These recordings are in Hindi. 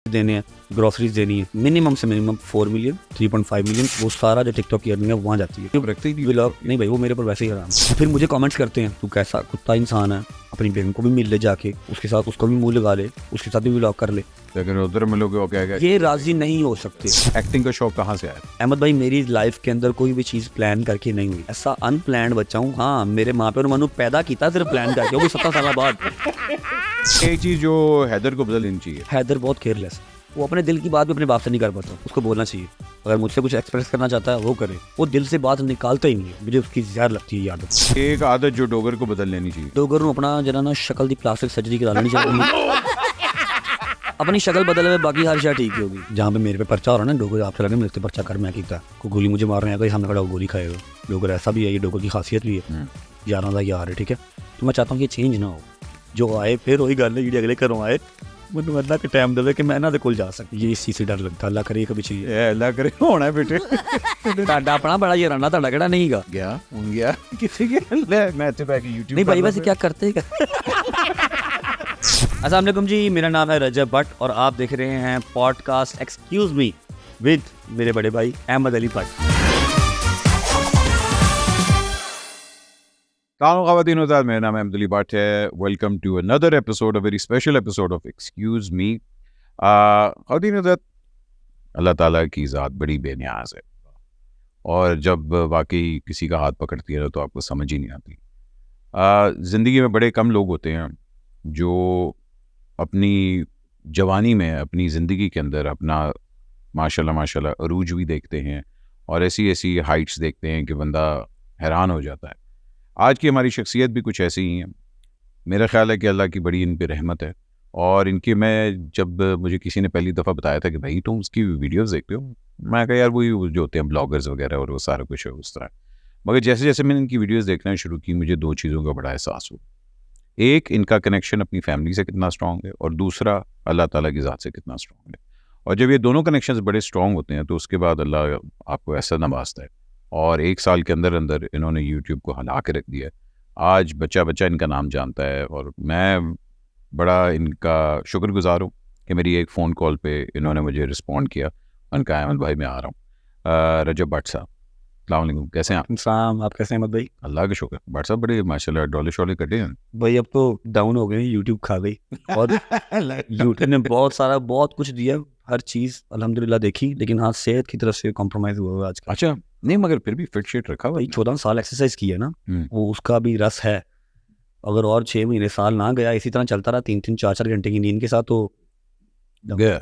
देने हैं, ग्रोसरीज देनी है, मिनिमम से मिनिमम 4 मिलियन 3.5 मिलियन वो सारा जो टिकटॉक की अर्निंग है वहाँ जाती है। रखते ही व्लॉग नहीं भाई, वो मेरे पर वैसे ही हराम। फिर मुझे कमेंट्स करते हैं तू कैसा कुत्ता इंसान है, अपनी बहन को भी मिल ले जाके, उसके साथ उसको भी मुंह लगा ले, उसके साथ भी व्लॉग कर ले, लेकिन उधर मिलोगे वो क्या ये राजी नहीं हो सकते। एक्टिंग का शौक कहाँ से आया? अहमद भाई मेरी लाइफ के अंदर कोई भी चीज़ प्लान करके नहीं हुई, ऐसा अनप्लान्ड बच्चा हूँ। हाँ, मेरे माँ पे और मनु पैदा किया सिर्फ प्लान करके, वो भी 17 साल बाद। एक चीज़ जो हैदर को बदल देनी चाहिए। हैदर बहुत केयरलेस, वो अपने दिल की बात भी अपने बाप से नहीं कर पाता, उसको बोलना चाहिए। अगर मुझसे कुछ एक्सप्रेस करना चाहता है वो करे, वो दिल से बात निकालता ही नहीं है, मुझे उसकी ज़्यादा लगती है आदत। एक आदत जो डोगर को बदल लेनी चाहिए। डोगर ਨੂੰ अपना जरा ना शक्ल दी प्लास्टिक सर्जरी करा लेनी चाहिए। अपनी शक्ल बदल में बाकी हर शय ठीक ही होगी। जहाँ पे मेरे पे पर्चा हो रहा है ना, डोगर आपसे लगे मेरे से पर्चा कर मैं किया, कोई गोली मुझे मार रहे हैं, कोई सामने खड़ा गोली खाएगा। डोगर ऐसा भी है, ये डोगर की खासियत भी है, यारों का यार है, ठीक है। तो मैं चाहता हूँ कि चेंज ना हो, जो आए फिर वही गल है जी अगले घरों आए, ਮੈਨੂੰ ਅੱਲਾ ਕਿ ਟਾਈਮ ਦੇਵੇ ਕਿ ਮੈਂ ਇਹਨਾਂ ਦੇ ਕੋਲ ਜਾ ਸਕਾਂ। ਇਹ ਇਸ ਚੀਜ਼ से डर लगता, ਅੱਲਾ ਕਰੇ ਕभी चाहिए। ਅੱਲਾ ਕਰੇ ਹੋਣਾ ਬੇਟੇ। ਤੁਹਾਡਾ ਆਪਣਾ ਬੜਾ ਯਾਰਾਨਾ, ਤੁਹਾਡਾ ਕਿਹੜਾ ਨਹੀਂਗਾ ਗਿਆ ਹੁਣ ਗਿਆ किसी के ले मैं ਇੱਥੇ ਬੈ ਕੇ YouTube नहीं भाई वैसे क्या करते हैं। अस्सलाम वालेकुम जी, मेरा नाम है रजब भट्ट और आप देख रहे हैं पॉडकास्ट एक्सक्यूज मी विद मेरे बड़े भाई अहमद अली भट्ट। ख़वातीन हज़रात, मेरा नाम अहमद अली भट्ट है। Welcome to another episode, a very special episode of excuse me. ख़वातीन हज़रात, अल्लाह ताला की ज़ात बड़ी बेनियाज़ है और जब वाकई किसी का हाथ पकड़ती है तो आपको समझ ही नहीं आती। ज़िंदगी में बड़े कम लोग होते हैं जो अपनी जवानी में, अपनी ज़िंदगी के अंदर अपना माशाल्लाह अरूज भी देखते हैं और ऐसी ऐसी हाइट्स देखते हैं कि बंदा हैरान हो जाता है। आज की हमारी शख्सियत भी कुछ ऐसी ही हैं। मेरा ख्याल है कि अल्लाह की बड़ी इन पे रहमत है और इनकी, मैं जब मुझे किसी ने पहली दफ़ा बताया था कि भाई तुम उसकी वीडियोस देखते हो, मैं कहा यार वही जो होते हैं ब्लॉगर्स वगैरह और वो सारा कुछ है उस तरह। मगर जैसे जैसे मैंने इनकी वीडियोस देखना शुरू की, मुझे दो चीज़ों का बड़ा एहसास हुआ। एक, इनका कनेक्शन अपनी फैमिली से कितना स्ट्रॉन्ग है और दूसरा अल्लाह ताला की ज़ात से कितना स्ट्रॉन्ग है। और जब ये दोनों कनेक्शंस बड़े स्ट्रॉन्ग होते हैं तो उसके बाद अल्लाह आपको ऐसा नवाजता है और 1 साल के अंदर अंदर इन्होंने यूट्यूब को हिला के रख दिया। आज बच्चा बच्चा इनका नाम जानता है और मैं बड़ा इनका शुक्रगुजार हूँ कि मेरी एक फ़ोन कॉल पे इन्होंने मुझे रिस्पॉन्ड किया। मैंने कहा अहमद भाई मैं आ रहा हूँ। रजब भट्ट साहब, अस्सलाम वालेकुम, कैसे हैं आप? साम, आप कैसे हैं अहमद भाई? अल्लाह का शुक्र। भट्ट साहब बड़े माशाल्लाह डॉले शॉले कटे हैं भाई। अब तो डाउन हो गए, यूट्यूब खा गई और यूट्यूब ने बहुत कुछ दिया, हर चीज़ अल्हम्दुलिल्लाह देखी, लेकिन हाँ सेहत की तरफ से कॉम्प्रोमाइज़ हुआ आज। अच्छा, नहीं मगर फिर भी फिट शेट रखा हुआ। 14 साल एक्सरसाइज की है ना, वो उसका भी रस है। अगर और 6 महीने साल ना गया इसी तरह चलता रहा 3-3 4-4 घंटे की नींद के साथ तो गया।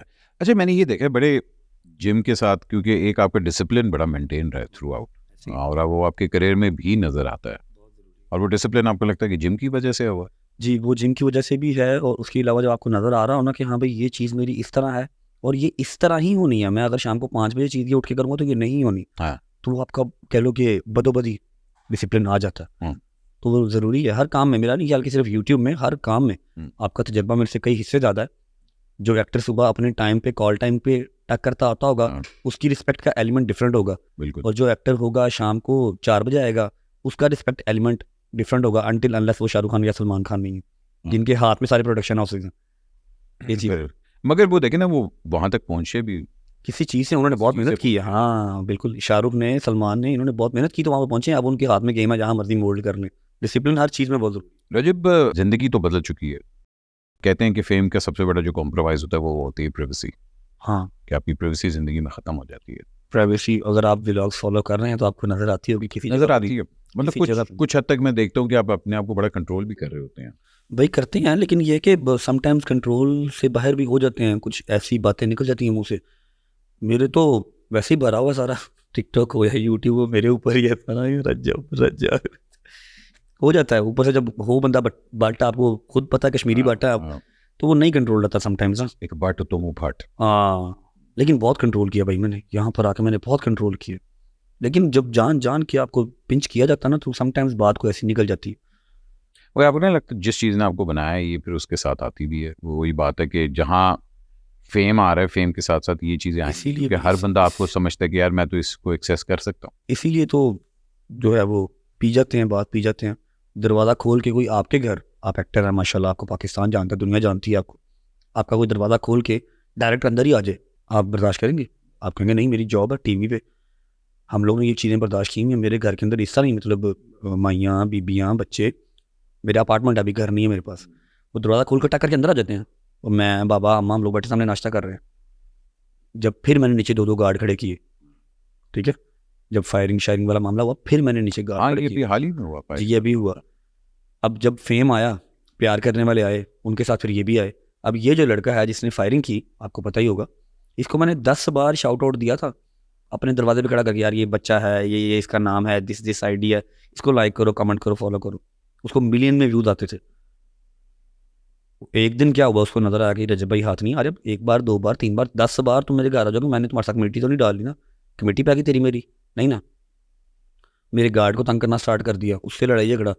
अच्छा, मैंने ये देखा बड़े जिम के साथ, क्योंकि एक आपका डिसिप्लिन बड़ा मेंटेन रहा है थ्रू आउट और वो आपके करियर में भी नज़र आता है और वो डिसिप्लिन आपको लगता है कि जिम की वजह से हुआ? जी, वो जिम की वजह से भी है और उसके अलावा जब आपको नज़र आ रहा हो ना कि हाँ भाई ये चीज़ मेरी इस तरह है और ये इस तरह ही होनी है, मैं अगर शाम को 5 बजे चीज़ ये उठ के करूँगा तो ये नहीं होनी। हाँ। तो आपका कह लो कि बदोबदी डिसिप्लिन आ जाता है। तो वो ज़रूरी है हर काम में। मेरा नहीं ख्याल कि सिर्फ यूट्यूब में, हर काम में आपका तजर्बा मेरे से कई हिस्से ज़्यादा है। जो एक्टर सुबह अपने टाइम पे कॉल टाइम पे टक करता आता होगा उसकी रिस्पेक्ट का एलिमेंट डिफरेंट होगा, बिल्कुल। और जो एक्टर होगा शाम को 4 बजे आएगा उसका रिस्पेक्ट एलिमेंट डिफरेंट होगा, अनटिल अनलेस वो शाहरुख खान या सलमान खान नहीं है जिनके हाथ में सारे प्रोडक्शन हाउसेज हैं। ये चीज़ मगर वो देखे ना, वो वहाँ तक पहुँचे भी किसी चीज़ से उन्होंने बहुत मेहनत की है। हाँ बिल्कुल, शाहरुख ने, सलमान ने, इन्होंने बहुत मेहनत की तो वहाँ पर पहुँचे। अब उनके हाथ में गेम है, जहाँ मर्जी मोल्ड करने। डिसिप्लिन हर चीज़ में बहुत जरूरी। रजब, ज़िंदगी तो बदल चुकी है। कहते हैं कि फेम का सबसे बड़ा जो कॉम्प्रोमाइज़ होता है वो होती है प्राइवेसी। हाँ, कि आपकी प्राइवेसी ज़िंदगी में ख़त्म हो जाती है। प्राइवेसी, अगर आप व्लॉग्स फॉलो कर रहे हैं तो आपको नज़र आती होगी किसी नज़र आती है, मतलब कुछ हद तक मैं देखता हूँ कि आप अपने आप को बड़ा कंट्रोल भी कर रहे होते हैं। भाई करते हैं, लेकिन ये कि समटाइम्स कंट्रोल से बाहर भी हो जाते हैं, कुछ ऐसी बातें निकल जाती हैं मुँह से। मेरे तो वैसे ही भरा हुआ सारा, टिकटॉक हो या यूट्यूब हो, मेरे ऊपर ही है सारा। रजब हो जाता है ऊपर से, जब हो बंदा बाटा, आपको खुद पता है कश्मीरी बाटा है, तो वो नहीं कंट्रोल रहता समटाइम्स। एक बाट तो मुँह फाट। हाँ, लेकिन बहुत कंट्रोल किया भाई मैंने, यहाँ पर आके मैंने बहुत कंट्रोल किया। लेकिन जब जान के आपको पिंच किया जाता ना तो समटाइम्स बात को ऐसी निकल जाती है। वो आपको नहीं लगता जिस चीज़ ने आपको बनाया है ये फिर उसके साथ आती भी है? वो वही बात है कि जहाँ फेम आ रहा है, फेम के साथ साथ ये चीज़ें आई, इसीलिए हर बंदा आपको समझता है कि यार मैं तो इसको एक्सेस कर सकता हूँ। इसीलिए तो जो है वो पी जाते हैं, बात पी जाते हैं। दरवाज़ा खोल के कोई आपके घर, आप एक्टर हैं माशाल्लाह, आपको पाकिस्तान जानता है, दुनिया जानती है आपको, आपका कोई दरवाज़ा खोल के डायरेक्ट अंदर ही आ जाए, आप बर्दाश्त करेंगे? आप कहेंगे नहीं मेरी जॉब है टीवी पे। हम लोग ने ये चीज़ें बर्दाश्त की हैं। मेरे घर के अंदर हिस्सा नहीं, मतलब माइयाँ बीबियाँ बच्चे, मेरा अपार्टमेंट अभी घर नहीं है मेरे पास, वो दरवाज़ा खोल कर टक करके अंदर आ जाते हैं, और मैं बाबा अम्मा हम लोग बैठे सामने नाश्ता कर रहे हैं। जब फिर मैंने नीचे 2-2 गार्ड खड़े किए, ठीक है, जब फायरिंग शायरिंग वाला मामला हुआ फिर मैंने नीचे गार्ड हाँ खड़े ये किए। भी हाल ही में हुआ जी, ये भी हुआ। अब जब फेम आया, प्यार करने वाले आए, उनके साथ फिर ये भी आए। अब ये जो लड़का है जिसने फायरिंग की, आपको पता ही होगा, इसको मैंने 10 बार शाउट आउट दिया था अपने दरवाजे पे खड़ा करके, यार ये बच्चा है, ये इसका नाम है, दिस आईडी है, इसको लाइक करो, कमेंट करो, फॉलो करो। उसको मिलियन में व्यूज आते थे। एक दिन क्या हुआ, उसको नजर आया कि रजब भाई हाथ नहीं आ रहे, 1 बार 2 बार 3 बार 10 बार तुम मेरे घर आ जाओगे, मैंने तुम्हारे साथ कमेटी तो नहीं डाल दी ना, कमेटी पे आ गई तेरी मेरी, नहीं ना। मेरे गार्ड को तंग करना स्टार्ट कर दिया, उससे लड़ाई झगड़ा,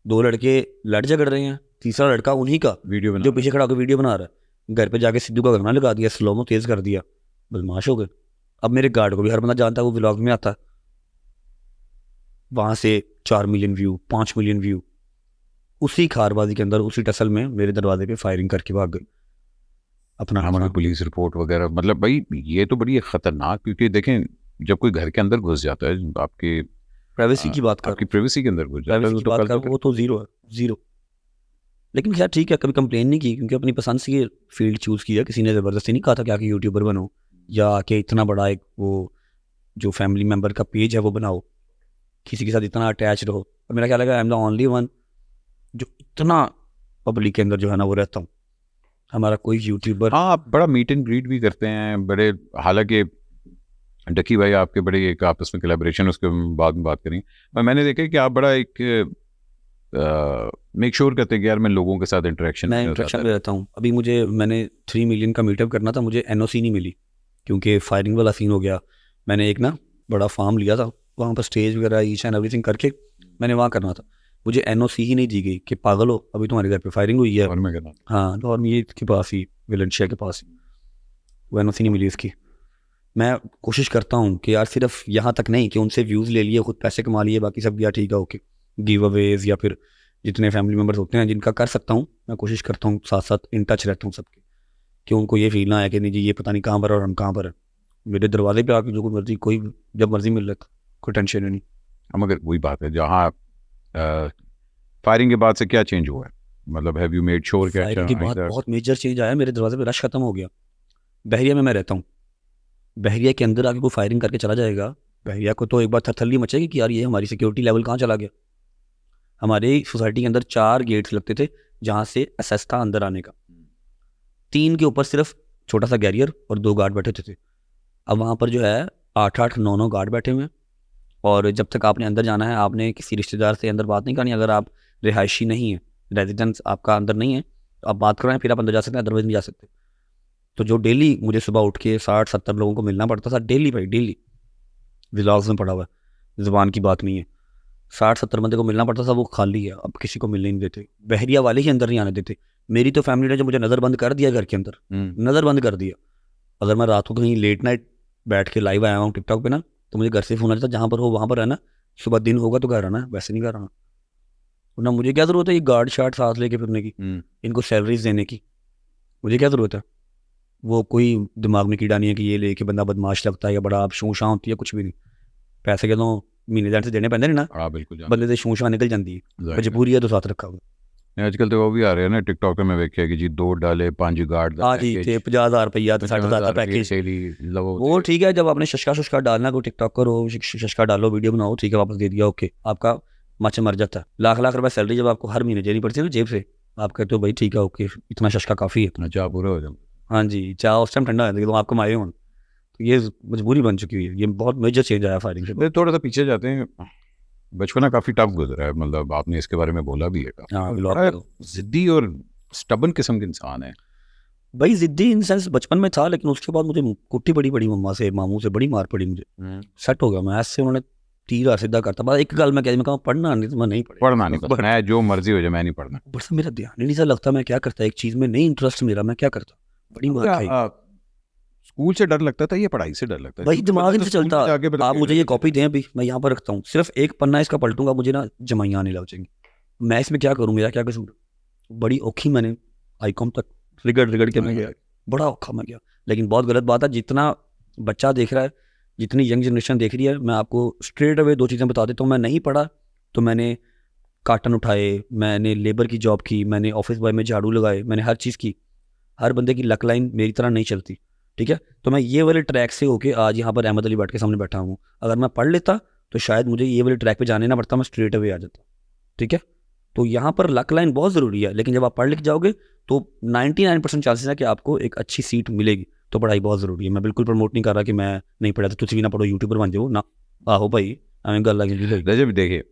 2 लड़के लड़ झगड़ रहे हैं, तीसरा लड़का उन्हीं का वीडियो बना जो पीछे खड़ा होकर वीडियो बना रहा है, घर पे जाके सिद्धू का गाना लगा दिया, स्लोमो तेज कर दिया, बदमाश हो गए। अब मेरे गार्ड को भी हर बंदा जानता है, वो व्लॉग में आता है, वहां से 4 मिलियन व्यू, 5 मिलियन व्यू, उसी खारबाजी के अंदर, उसी टसल में मेरे दरवाजे पे फायरिंग करके भाग गए अपना हमारी पुलिस रिपोर्ट वगैरह। मतलब भाई ये तो बड़ी खतरनाक, क्योंकि देखें जब कोई घर के अंदर घुस जाता है, आपके प्राइवेसी की बात कर, आपकी प्राइवेसी के अंदर घुस जाता है, प्राइवेसी की तो बात कल कर, तो वो तो जीरो है, जीरो। लेकिन खैर ठीक है, कभी कंप्लेन नहीं की, क्योंकि अपनी पसंद से ये फील्ड चूज़ किया, किसी ने ज़बरदस्ती नहीं कहा था कि आके यूट्यूबर बनो, या आके इतना बड़ा एक वो जो फैमिली मेम्बर का पेज है वो बनाओ, किसी के साथ इतना अटैच रहो। और मेरा ख्याल है I am the only one जो इतना पब्लिक के अंदर जो है ना वो रहता हूँ। हमारा कोई यूट्यूबर, हाँ आप बड़ा मीट एंड ग्रीट भी करते हैं बड़े, हालांकि डकी भाई आपके बड़े एक आपस में कोलैबोरेशन, उसके बाद में बात करेंगे। पर मैंने देखा कि आप बड़ा एक मेक श्योर करते हैं कि यार मैं लोगों के साथ इंटरेक्शन मैं इंटरेक्शन में रहता हूँ। अभी मैंने 3 मिलियन का मीटअप करना था, मुझे एनओसी नहीं मिली, क्योंकि फायरिंग वाला सीन हो गया। मैंने एक ना बड़ा फार्म लिया था, वहाँ पर स्टेज वगैरह ईच एंड एवरीथिंग करके मैंने वहाँ करना था, मुझे एनओसी ही नहीं दी गई कि पागल हो, अभी तुम्हारे घर पे फायरिंग हुई है। और मैं कहता हाँ, और ये के पास ही, विलेंशिया के पास ही, वो एनओसी नहीं मिली इसकी। मैं कोशिश करता हूँ कि यार सिर्फ यहाँ तक नहीं कि उनसे व्यूज़ ले लिए, खुद पैसे कमा लिए, बाकी सब दिया, ठीक है ओके, गिव अवेज या फिर जितने फैमिली मेम्बर्स होते हैं जिनका कर सकता हूँ, मैं कोशिश करता हूँ साथ साथ इन टच रहता हूँ सबके, कि उनको ये फील ना है कि नहीं जी ये पता नहीं कहाँ पर और हम कहाँ पर हैं। मेरे दरवाजे पे आके जो कोई मर्जी, कोई जब मर्जी मिल रहा, कोई टेंशन नहीं। हम अगर वही बात है, जहाँ फायरिंग के बाद से क्या चेंज हुआ है, मतलब हैव यू मेड श्योर कि फायरिंग के बाद बहुत मेजर चेंज आया, मेरे दरवाजे पे रश खत्म हो गया। बहरिया में मैं रहता हूँ, बहरिया के अंदर आके कोई फायरिंग करके चला जाएगा, बहरिया को तो एक बार थरथल्ली मचेगी कि यार ये हमारी सिक्योरिटी लेवल कहाँ चला गया। हमारे सोसाइटी के अंदर 4 गेट्स लगते थे जहाँ से एसेस था अंदर आने का, 3 के ऊपर सिर्फ छोटा सा गैरियर और 2 गार्ड बैठे थे। अब वहाँ पर जो है 8-8 9-9 गार्ड बैठे हुए हैं, और जब तक आपने अंदर जाना है, आपने किसी रिश्तेदार से अंदर बात नहीं करनी। अगर आप रिहायशी नहीं है, रेजिडेंस आपका अंदर नहीं है, तो आप बात कराएं फिर आप अंदर जा सकते हैं, अदरवाइज नहीं जा सकते। तो जो डेली मुझे सुबह उठ के 60-70 लोगों को मिलना पड़ता था, डेली भाई डेली, व्लॉग्स में पड़ा हुआ है, ज़ुबान की बात नहीं है, 60-70 बंदे को मिलना पड़ता था, वो खाली है, अब किसी को मिलने नहीं देते। बहरिया वाले ही अंदर नहीं आने देते। मेरी तो फैमिली ने जो मुझे नज़र बंद कर दिया घर के अंदर, नज़र बंद कर दिया। अगर मैं रात को कहीं लेट नाइट बैठ के लाइव आया हूँ टिकटॉक पे ना, तो मुझे घर से फ़ोन आ जाता, जहाँ पर हो वहाँ पर रहना, सुबह दिन होगा तो घर आना, वैसे नहीं घर आना। वरना मुझे क्या ज़रूरत है ये गार्ड शार्ड साथ लेके फिरने की, इनको सैलरीज देने की, मुझे क्या ज़रूरत है। वो कोई दिमाग में कीड़ा नहीं है कि ये लेके बंदा बदमाश लगता है या बड़ा आप शूँ शाँ होती है, कुछ भी नहीं। पैसे के तो महीने जाने से देने पैंदे ना, हाँ बिल्कुल बंदे से शूँ शाँ निकल जाती है, मजबूरी है तो साथ रखा हुआ। आजकल तो वो भी आ रहे हैं ना टिकटॉक पे, मैं देखा कि जी 2 डाले 5 गार्ड, हाँ जी, 50,000 रुपया, 60,000 का पैकेज, वो ठीक है। जब आपने शशका शुष्का डालना, कोई टिकटॉक करो, शशका डालो, वीडियो बनाओ, ठीक है, वापस दे दिया, ओके, आपका मच मर जाता है। लाख लाख रुपए सैलरी जब आपको हर महीने देनी पड़ती है ना जेब से, आप कहते हो भाई ठीक है ओके, इतना शशका काफ़ी है, अच्छा पूरा हो जाए। हाँ जी, चाह उस टाइम ठंडा है तो आपको मारे हों, तो ये मजबूरी बन चुकी है। ये बहुत मेजर चेंज आया फायरिंग से। थोड़ा सा पीछे जाते हैं, बचपना काफ़ी टफ गुजरा है, मतलब आपने इसके बारे में बोला भी है, हाँ, जिद्दी और स्टबन किस्म के इंसान है भाई। जिद्दी इन सेंस बचपन में था, लेकिन उसके बाद मुझे कुट्टी पड़ी बड़ी मम्मा से, मामू से बड़ी मार पड़ी मुझे, सेट हो गया मैं ऐसे, उन्होंने तीर सीधा करता। बस एक गल मैं कहूँ, पढ़ना नहीं तो मैं नहीं पढ़ना नहीं, मैं जो मर्जी हो जाए मैं नहीं पढ़ना, बस मेरा ध्यान ही नहीं सा लगता, मैं क्या करता, एक चीज़ में नहीं इंटरेस्ट मेरा, मैं क्या करता, बड़ी मार खाई। स्कूल से डर लगता था या पढ़ाई से डर लगता था? भाई दिमाग नहीं चलता। आप मुझे ये कॉपी दें अभी, मैं यहाँ पर रखता हूँ, सिर्फ एक पन्ना इसका पलटूंगा, मुझे ना जमाइयाँ आने लग जाएंगी। मैं इसमें क्या करूँ, मेरा क्या कसूर। बड़ी औखी मैंने आईकॉम तक रिगड़ के मैं गया, बड़ा औखा मैं गया। लेकिन बहुत गलत बात है, जितना बच्चा देख रहा है, जितनी यंग जनरेशन देख रही है, मैं आपको स्ट्रेट अवे 2 चीज़ें बता देता हूँ। मैं नहीं पढ़ा तो मैंने कार्टन उठाए, मैंने लेबर की जॉब की, मैंने ऑफिस बॉय में झाड़ू लगाए, मैंने हर चीज़ की। हर बंदे की लक लाइन मेरी तरह नहीं चलती, ठीक है। तो मैं ये वाले ट्रैक से होके आज यहाँ पर अहमद अली भट्ट के सामने बैठा हूँ। अगर मैं पढ़ लेता तो शायद मुझे ये वाले ट्रैक पे जाने ना पड़ता, मैं स्ट्रेट अवे आ जाता, ठीक है। तो यहाँ पर लक लाइन बहुत ज़रूरी है, लेकिन जब आप पढ़ लिख जाओगे तो 99% चांसेस है कि आपको एक अच्छी सीट मिलेगी। तो पढ़ाई बहुत ज़रूरी है। मैं बिल्कुल प्रमोट नहीं कर रहा कि मैं नहीं पढ़ा तो तुझ भी ना पढ़ो, यूट्यूबर बन जाओ ना। आहो भाई, हमें गल लगी रजब देखिए,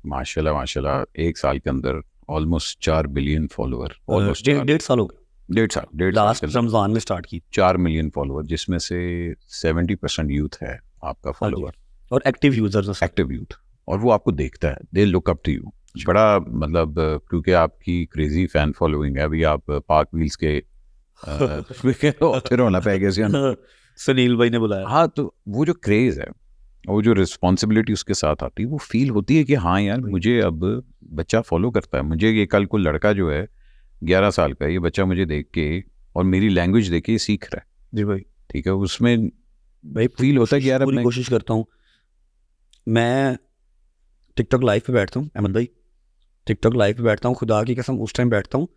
माशाल्लाह माशाल्लाह, 1 साल के अंदर ऑलमोस्ट 4 बिलियन फॉलोअर, ऑलमोस्ट 1.5 साल हो गए। 1.5 साल लास्ट के अंदर रमज़ान में स्टार्ट की। 4 मिलियन फॉलोअर, जिसमें से 70% यूथ है आपका फॉलोअर, और एक्टिव यूजर्स, एक्टिव यूथ, और वो आपको देखता है, they look up to you. बड़ा मतलब क्योंकि आपकी क्रेजी फैन फॉलोइंग है। अभी आप पाक व्हील्स के होना पाएगा सुनील भाई ने बुलाया। हाँ, तो वो जो क्रेज है, वो जो रिस्पॉन्सिबिलिटी उसके साथ आती है, वो फील होती है कि हाँ यार, मुझे अब बच्चा फॉलो करता है, मुझे ये कल को लड़का जो है 11 साल का, ये बच्चा मुझे देख के और मेरी लैंग्वेज देख के सीख रहा है। जी भाई, ठीक है, उसमें भाई फील होता है कि यार पूरी अब कोशिश करता हूँ। मैं टिकटॉक लाइव पे बैठता हूँ अहमद भाई, टिकटॉक लाइव पे बैठता हूँ, खुदा की कसम। उस टाइम बैठता हूँ,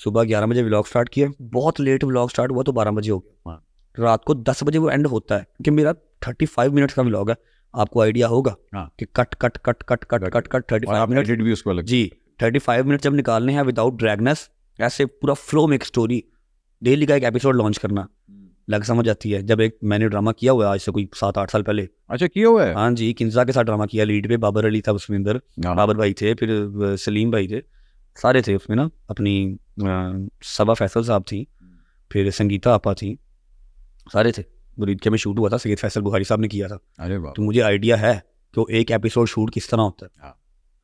सुबह 11 बजे व्लॉग स्टार्ट किया, बहुत लेट व्लॉग स्टार्ट हुआ तो 12 बजे हो गया। रात को 10 बजे वो एंड होता है, क्योंकि मेरा 35 मिनट्स का व्लॉग है। आपको आइडिया होगा कि cut cut cut cut cut cut cut 35 minute भी उसको लग जी, 35 मिनट जब निकालने हैं विदाउट ड्रैगनेस, ऐसे पूरा फ्लो में एक स्टोरी, डेली का एक एपिसोड लॉन्च करना, लग समझ आती है। जब एक मैंने ड्रामा किया हुआ है आज से कोई 7-8 साल पहले। अच्छा, किया हुआ है? हाँ जी, किंजा के साथ ड्रामा किया, लीड पे बाबर अली था उसमें अंदर, बाबर भाई थे, फिर सलीम भाई थे, सारे थे उसमें ना। अपनी सबा फैसल साहब थी, फिर संगीता आपा थी, सारे थे। बुरीद के में शूट हुआ था, सैयद फैसल बुखारी साहब ने किया था। अरे वाह। तो मुझे आइडिया है कि वो एक एपिसोड शूट किस तरह होता है।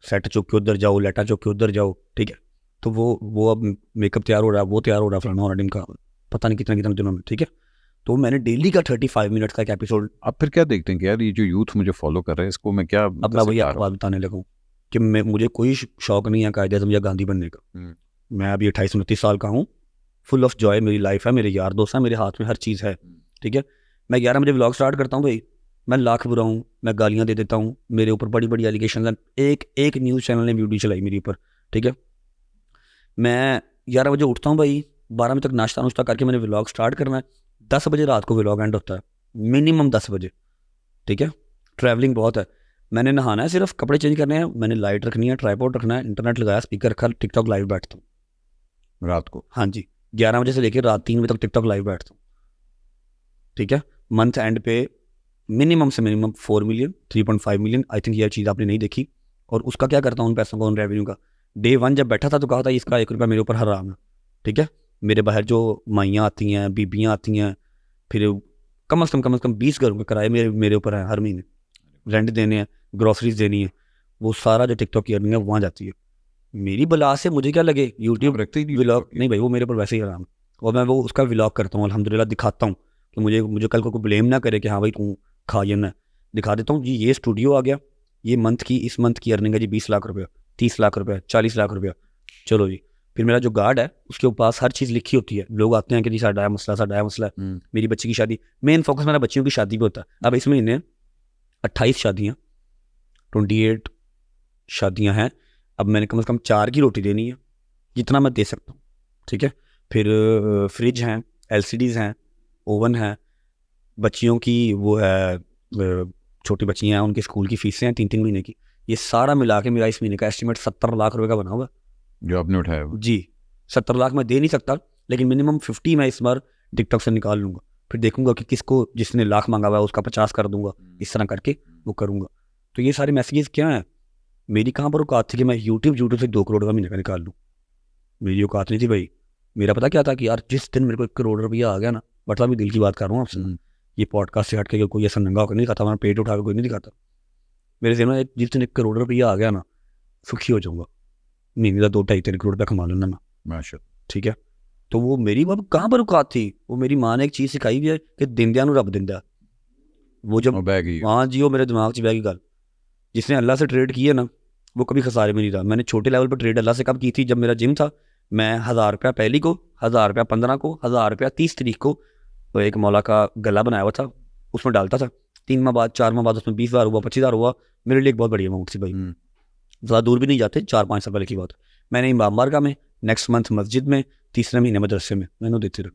सेट चुक के उधर जाओ, लेटा चुक के उधर जाओ, ठीक है। तो वो अब मेकअप तैयार हो रहा है, वो तैयार हो रहा है, फलाना और का पता नहीं कितना कितना दिनों में, ठीक है। तो मैंने डेली का 35 मिनट का एक एपिसोड। आप फिर क्या देखते हैं कि यार ये जो यूथ मुझे फॉलो कर रहा है, इसको मैं क्या अब मैं वही आपको बात बताने लगा हूँ कि मुझे कोई शौक नहीं है कायदे आज़म या गांधी बनने का। मैं अभी 28-29 साल का हूँ, फुल ऑफ जॉय मेरी लाइफ है, मेरे यार दोस्त हैं, मेरे हाथ में हर चीज़ है, ठीक है। मैं 11 बजे व्लॉग स्टार्ट करता हूँ भाई, मैं लाख बुरा हूँ, मैं गालियाँ दे देता हूँ, मेरे ऊपर बड़ी बड़ी एलिगेशन हैं। एक न्यूज़ चैनल ने वीडियो चलाई मेरे ऊपर, ठीक है। मैं 11 बजे उठता हूँ भाई, 12 बजे तक नाश्ता नुश्ता करके मैंने व्लॉग स्टार्ट करना है, 10 बजे रात को व्लॉग एंड होता है, मिनिमम 10 बजे, ठीक है। ट्रैवलिंग बहुत है, मैंने नहाना है, सिर्फ कपड़े चेंज करने हैं, मैंने लाइट रखनी है, ट्राइपॉड रखना है, इंटरनेट लगाया, स्पीकर रखा, टिकटॉक लाइव बैठता हूँ रात को। हाँ जी, 11 बजे से लेकर रात 3 बजे तक टिकटॉक लाइव बैठता हूँ, ठीक है। मंथ एंड पे मिनिमम से minimum 4 million 3.5 million, I think ये चीज़ आपने नहीं देखी। और उसका क्या करता हूँ उन पैसों का, उन रेवेन्यू का। डे 1 जब बैठा था तो कहा था इसका 1 रुपया मेरे ऊपर हराम है, ठीक है। मेरे बाहर जो माइयाँ आती हैं, बीबियाँ आती हैं, फिर कम से कम 20 घरों के किराए मेरे ऊपर है, हर महीने रेंट देने हैं, ग्रॉसरीज देनी है, वो सारा जो टिकटॉक की अर्निंग है वहाँ जाती है। मेरी बला से मुझे क्या लगे, यूट्यूब रखते ही नहीं व्लॉग नहीं भाई, वो मेरे ऊपर वैसे ही हराम है। और मैं वो उसका व्लॉग करता हूँ, अल्हम्दुलिल्लाह दिखाता हूँ कि मुझे कल को ब्लेम ना करे कि हाँ भाई तू खा ये ना, दिखा देता हूँ जी, ये स्टूडियो आ गया, ये इस मंथ की अर्निंग है जी 20 लाख रुपया, 30 लाख रुपया, 40 लाख रुपया, चलो जी। फिर मेरा जो गार्ड है उसके पास हर चीज़ लिखी होती है, लोग आते हैं कि जी साडा है मसला है, मेरी बच्ची की शादी, मेन फोकस मेरा बच्चियों की शादी पे होता है। अब इस महीने 28 शादियाँ, 28 शादियाँ हैं, अब मैंने कम से कम 4 की रोटी देनी है, जितना मैं दे सकता हूँ, ठीक है। फिर फ्रिज हैं, LCDs हैं, ओवन है, बच्चियों की वो है, छोटी बच्चियाँ हैं, उनके स्कूल की फीसें हैं 3-3 महीने की, ये सारा मिला के मेरा इस महीने का एस्टिमेट 70 लाख रुपए का बना हुआ जो आपने उठाया जी। 70 लाख मैं दे नहीं सकता, लेकिन मिनिमम 50 मैं इस बार टिकटॉक से निकाल लूँगा। फिर देखूंगा कि किसको, जिसने लाख मांगा हुआ है उसका 50 कर दूंगा, इस तरह करके वो करूँगा। तो ये सारे मैसेजेस क्या हैं, मेरी कहाँ पर औकात थी कि मैं यूट्यूब से 2 करोड़ का महीने का निकाल लूँ, मेरी औकात नहीं थी भाई। मेरा पता क्या था कि यार जिस दिन मेरे को 1 करोड़ रुपया आ गया ना, मतलब मैं दिल की बात कर रहा हूँ आपसे, ये पॉडकास्ट से हट के कोई ऐसा नंगा होकर नहीं दिखाता, मैं पेट उठा कर कोई नहीं दिखाता, मेरे ज़हन में जिस दिन 1 करोड़ रुपया आ गया ना, सुखी हो जाऊँगा, महीने का 2-2.5-3 करोड़ रुपया कमा लूँगा मैं, माशाल्लाह, ठीक है। तो वो मेरी अब कहाँ पर औकात थी, वो मेरी माँ ने एक चीज़ सिखाई भी है कि दिंदियां नूं रब दिंदा, वो जब हाँ जी, वो मेरे दिमाग च बह गई गल, जिसने अल्लाह से ट्रेड की है ना वो कभी खसारे में नहीं रहा। मैंने छोटे लेवल पर ट्रेड अल्लाह से कब की थी, जब मेरा जिम था, मैं 1000 रुपया पहली को, 1000 रुपया 15 को, 1000 रुपया 30 तारीख को तो एक मौला का गला बनाया हुआ था, उसमें डालता था। 3 माह बाद 4 माह बाद उसमें 20,000 हुआ, 25,000 हुआ। मेरे लिए एक बहुत बड़ी अमाउंट थी भाई, ज़्यादा दूर भी नहीं जाते, 4-5 साल पहले की बात। मैंने इमाम बारगाह में, नेक्स्ट मंथ मस्जिद में, तीसरे महीने मदरसे में मैंने देते रहा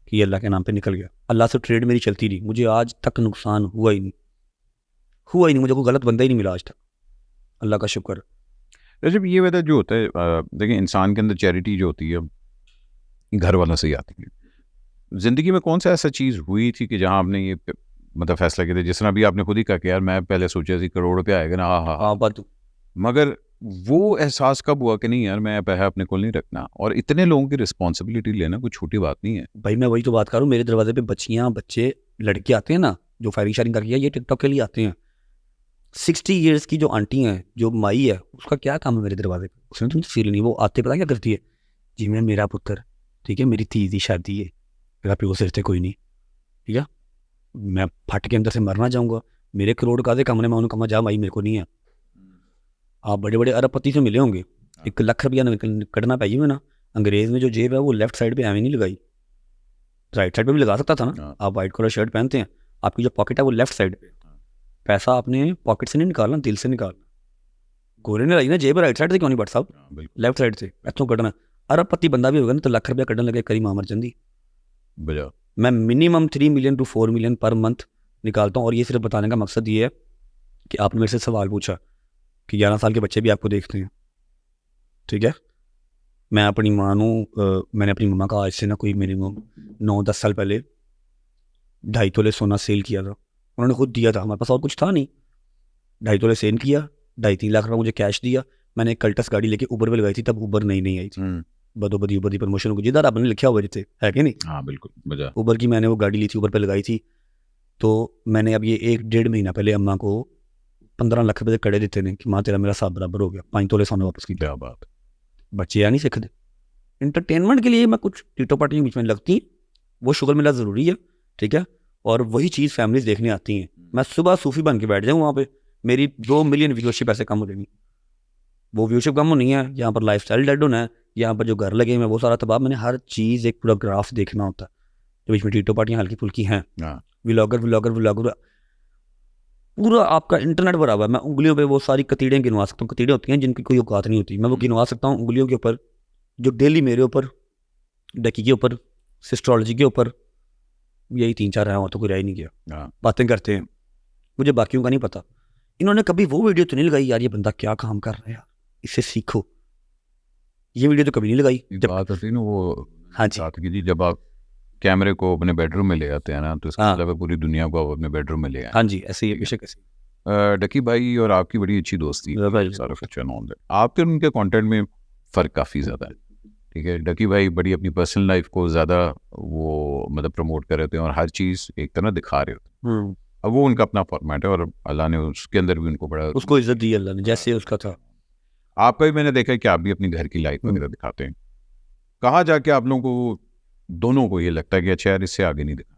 कि ये अल्लाह के नाम पे निकल गया। अल्लाह से ट्रेड मेरी चलती रही, मुझे आज तक नुकसान हुआ ही नहीं, मुझे कोई गलत बंदा ही नहीं मिला आज तक, अल्लाह का शुक्र। जब ये वजह जो होता है, देखिए इंसान के अंदर चैरिटी जो होती है घर वालों से ही आती है। ज़िंदगी में कौन सा ऐसा चीज़ हुई थी कि जहाँ आपने ये मतलब फैसला किया था, जिस तरह अभी आपने खुद ही कहा कि यार मैं पहले सोचा थी करोड़ रुपया आएगा ना, हाँ बात, मगर वो एहसास कब हुआ कि नहीं यार मैं पैसा अपने को नहीं रखना, और इतने लोगों की रिस्पॉन्सिबिलिटी लेना कोई छोटी बात नहीं है भाई। मैं वही तो बात कर रहा हूँ, मेरे दरवाजे पे बच्चियाँ बच्चे लड़के आते हैं ना, जो फायरिंग शायरिंग करके, ये टिकटॉक के लिए आते हैं। 60 ईयर्स की जो आंटी हैं, जो माई है, उसका क्या काम है मेरे दरवाजे पे? उसने तो फील नहीं, वो आते पता क्या करती है, जी मैं मेरा पुत्र, ठीक है, मेरी धी शादी है, मेरा प्यो सिर से कोई नहीं, ठीक है, मैं फट के अंदर से मरना चाहूँगा, मेरे करोड़ का कमरे में उन्होंने कहा जा भाई मेरे को नहीं है। आप बड़े बड़े अरबपति से मिले होंगे, 1 लाख रुपया कटना पाइए में ना, अंग्रेज़ में जो जेब है वो लेफ्ट साइड पे एवं नहीं लगाई, राइट साइड पे भी लगा सकता था ना। आप वाइट कलर शर्ट पहनते हैं, आपकी जो पॉकेट है वो लेफ्ट साइड पे, पैसा आपने पॉकेट से नहीं निकालना, दिल से निकालना। गोरे ने लाई ना जेब राइट साइड से क्यों नहीं बट साहब, लेफ्ट साइड से इतों कटना। अरबपति बंदा भी होगा ना तो लाख रुपया कटने लगे, करी मामर चंदी बजा। मैं minimum 3 million to 4 million per month निकालता हूँ। और ये सिर्फ बताने का मकसद ये है कि आपने मेरे से सवाल पूछा कि 11 साल के बच्चे भी आपको देखते हैं, ठीक है। मैं अपनी मैंने अपनी मम्मा का आज से ना कोई मिनिमम 9-10 साल पहले 2.5 तोले सोना सेल किया था, उन्होंने खुद दिया था, हमारे पास और कुछ था नहीं। 2.5 तोले सेल किया, 2.5-3 लाख रुपये मुझे कैश दिया। मैंने एक कल्टस गाड़ी लेके ऊबर पे लगाई थी, तब ऊबर नई आई थी, बदोबदी ऊबर की प्रमोशन को जिधर आपने लिखा हुआ जिसे है कि नहीं, हाँ बिल्कुल बजा। ऊबर की मैंने वो गाड़ी ली थी, ऊबर पे लगाई थी। तो मैंने अब ये 1-1.5 महीना पहले अम्मा को 15 लाख रुपये कड़े देते हैं कि माँ तेरा मेरा साथ बराबर हो गया, 5 तोले सोना वापस की। क्या बात। बच्चे या नहीं सीखते, इंटरटेनमेंट के लिए मैं कुछ टीटो पार्टी के बीच में लगती, वो शुगर मिला ज़रूरी है, ठीक है। और वही चीज़ फैमिलीज देखने आती हैं। मैं सुबह सूफी बन के बैठ जाऊँ वहाँ पे, मेरी 2 मिलियन व्यूअरशिप ऐसे कम हो जाएगी। वो व्यूअरशिप कम होनी है, यहाँ पर लाइफ स्टाइल डेड होना है, यहाँ पर जो घर लगे हैं वो सारा तबाह। मैंने हर चीज़ एक पूरा ग्राफ देखना होता है। जो बीच में टीटो पार्टियाँ हल्की फुल्की हैं, व्लॉगर पूरा आपका इंटरनेट भरा हुआ है। मैं उंगलियों पे वो सारी कतीड़ें गिनवा सकता हूँ। कतीड़ें होती हैं जिनकी कोई औकात नहीं होती, मैं वो गिनवा सकता हूँ उंगलियों के ऊपर, जो डेली मेरे ऊपर, डकी के ऊपर, सिस्ट्रोलॉजी के ऊपर, यही 3-4 हैं और तो कोई रह ही नहीं गया। बातें करते हैं, मुझे बाकियों का नहीं पता। इन्होंने कभी वो वीडियो तो नहीं लगाई यार ये बंदा क्या काम कर रहा है यार, इससे सीखो, ये वीडियो तो कभी नहीं लगाई। जब बात होती है ना वो, हाँ जी, जब आप कैमरे को अपने बेडरूम में ले आते हैं ना, तो इसका मतलब पूरी दुनिया को आप अपने बेडरूम में ले आए। हाँ जी, ऐसे ही बेशक ऐसे। डकी भाई और आपकी बड़ी अच्छी दोस्ती है, आपके उनके कंटेंट में फ़र्क काफ़ी ज़्यादा है, ठीक है। डकी भाई बड़ी अपनी पर्सनल लाइफ को ज़्यादा वो मतलब प्रमोट कर रहे होते हैं और हर चीज़ एक तरह दिखा रहे होते हैं। अब वो उनका अपना फॉर्मेट है और अल्लाह ने उसके अंदर भी उनको बड़ा, उसको इज्जत दी अल्लाह ने जैसे उसका था। आपका भी मैंने देखा है कि आप भी अपनी घर की लाइफ वगैरह दिखाते हैं। कहाँ जाके आप लोगों को दोनों को ये लगता है कि अच्छा यार इससे आगे नहीं दिखाना,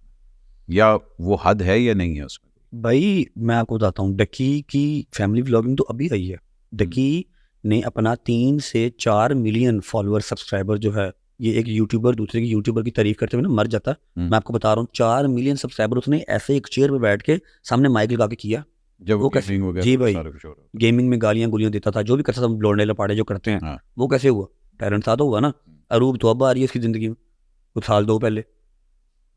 या वो हद है या नहीं है उसमें? भाई मैं आपको बताता हूँ, डकी की फैमिली व्लॉगिंग तो अभी आई है। डकी ने अपना 3 से 4 मिलियन फॉलोअर सब्सक्राइबर जो है, ये एक यूट्यूबर दूसरे की यूट्यूबर की तारीफ करते हुए ना मर जाता। मैं आपको बता रहा हूँ 4 मिलियन सब्सक्राइबर उसने ऐसे एक चेयर पे बैठ के सामने माइक लगा के किया। जब वो कैसे, जी भाई, गेमिंग में गालियां गुलियां देता था, जो भी करता था लौंडे लपाड़े जो करते हैं। वो कैसे हुआ? टैलेंट था तो हुआ ना। अरूब तो अब आ रही है उसकी ज़िंदगी में, कुछ साल 2 पहले।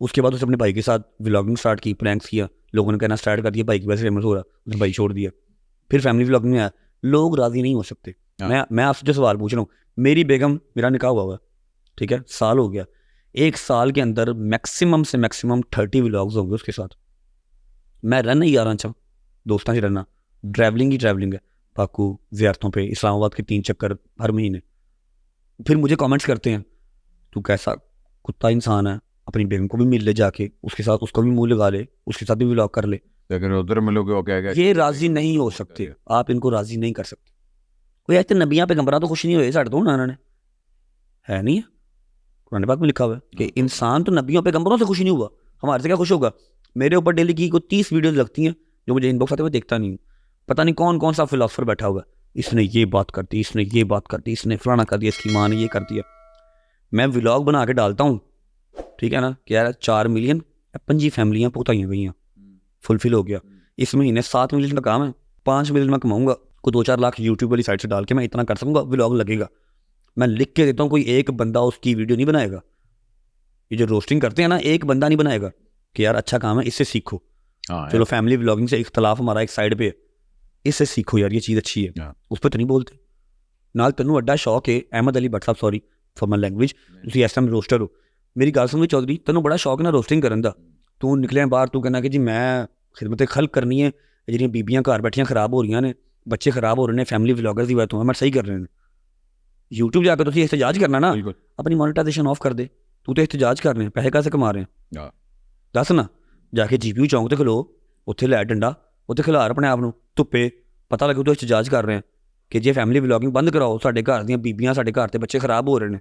उसके बाद उसने अपने भाई के साथ व्लॉगिंग स्टार्ट की, प्रैंक्स किया, लोगों ने कहना स्टार्ट कर दिया भाई की वजह से फेमस हो रहा, उसने भाई छोड़ दिया। फिर फैमिली व्लॉगिंग में आया, लोग राज़ी नहीं हो सकते। मैं आपसे जो सवाल पूछ रहा हूँ, मेरी बेगम, मेरा निकाह हुआ है, ठीक है, साल हो गया, 1 साल के अंदर मैक्सिमम से मैक्सिमम 30 व्लॉग्स होंगे उसके साथ। मैं रहना ही 11 अच्छा दोस्तों से रहना, ट्रैवलिंग ही ट्रैवलिंग है, पाकू ज़ियारतों पे, इस्लामाबाद के 3 चक्कर हर महीने। फिर मुझे कमेंट्स करते हैं तू कैसा कुत्ता इंसान है, अपनी बेगम को भी मिल ले जाके, उसके साथ उसको भी मुंह लगा ले, उसके साथ भी व्लॉग कर ले। लेकिन उधर मिलोगे वो क्या, ये राज़ी नहीं हो सकते, आप इनको राज़ी नहीं कर सकते। कोई ऐसे नबियाँ पैगंबरां तो खुश नहीं हुए साढ़े तो उन्होंने है नहीं है, कुरान पाक में लिखा हुआ है कि इंसान तो नबियों पैगंबरों से खुश नहीं हुआ, हमारे से क्या खुश होगा। मेरे ऊपर डेली की कोई 30 वीडियोज़ लगती हैं जो मुझे इनबॉक्स आते हुए देखता नहीं हूँ। पता नहीं कौन कौन सा फिलोसफर बैठा हुआ है, इसने ये बात कर दी, इसने ये बात कर दी, इसने फलाना कर दिया, इसकी माँ ने ये कर दिया। मैं व्लॉग बना के डालता हूँ, ठीक है ना, कि यार 4 मिलियन 5 फैमिलियाँ पहुँचाई गई हैं, फुलफिल हो गया। इस महीने 7 मिलियन का काम है, 5 मिलियन में कमाऊँगा, को 2-4 लाख यूट्यूब वाली साइड से डाल के मैं इतना कर सकूँगा, व्लॉग लगेगा। मैं लिख के देता हूँ, कोई एक बंदा उसकी वीडियो नहीं बनाएगा। ये जो रोस्टिंग करते हैं ना, एक बंदा नहीं बनाएगा कि यार अच्छा काम है, इससे सीखो। चलो फैमिली व्लॉगिंग से इख्तलाफ हमारा एक साइड पे, इससे सीखो यार, ये चीज़ अच्छी है, उस पर तो नहीं बोलते। नाल तेनू अड्डा शौक है, अहमद अली भट्ट साहब, सॉरी फॉर माई लैंग्वेज, तुम इस टाइम रोस्टर हो। मेरी गल सुन चौधरी, तेनू बड़ा शौक है ना रोस्टिंग करन दा, तू निकले बाहर, तू कहना कि जी मैं खिदमत खल्क करनी है, जिहड़ियां बीबियां घर बैठियां खराब हो रही ने, बच्चे खराब हो रहे हैं, फैमिली व्लॉगर्स की वजह तो मैं सही कर रहे हैं। यूट्यूब जाकर तुम एहतजाज करना ना, अपनी मोनेटाइजेशन ऑफ कर दे, तू तो एहतजाज कर रहे हैं, पैसे कैसे कमा रहे हैं दस ना, जाके GPU चौंक ते खलो, उत्थे लै डंडा, उत्थे खिलार अपने आप नूं धुप्पे, पता लगे तो एहतजाज कर रहे हैं कि जे फैमिली व्लॉगिंग बंद कराओ, साडे घर दीयां बीबियां, साडे घर ते बच्चे खराब हो रहे हैं,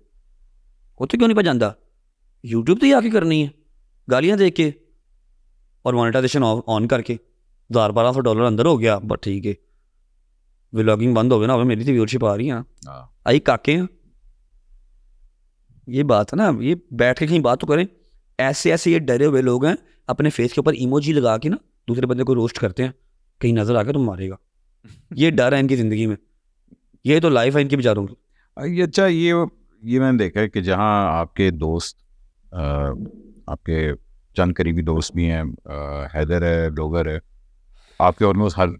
उत्थे क्यों नहीं भजांदा? यूट्यूब ते ही आके करनी है, गालियां दे के और मोनेटाइजेशन ऑन करके, $1200 अंदर हो गया, बस ठीक है। व्लॉगिंग बंद हो गया ना, मेरी तो व्यूअरशिप आ रही है, आई काके हैं। ये बात है ना, ये बैठ के कहीं बात तो करें। ऐसे ऐसे ये डरे हुए लोग हैं, अपने फेस के ऊपर इमोजी लगा के ना दूसरे बंदे को रोस्ट करते हैं, कहीं नजर आकर तुम मारेगा। ये डर है इनकी ज़िंदगी में, ये तो लाइफ है इनकी बेचारों की। अच्छा, ये मैंने देखा है कि जहाँ आपके दोस्त, आपके चंद करीबी दोस्त भी हैं, हैदर है, डोगर है, आपके ऑलमोस्ट हर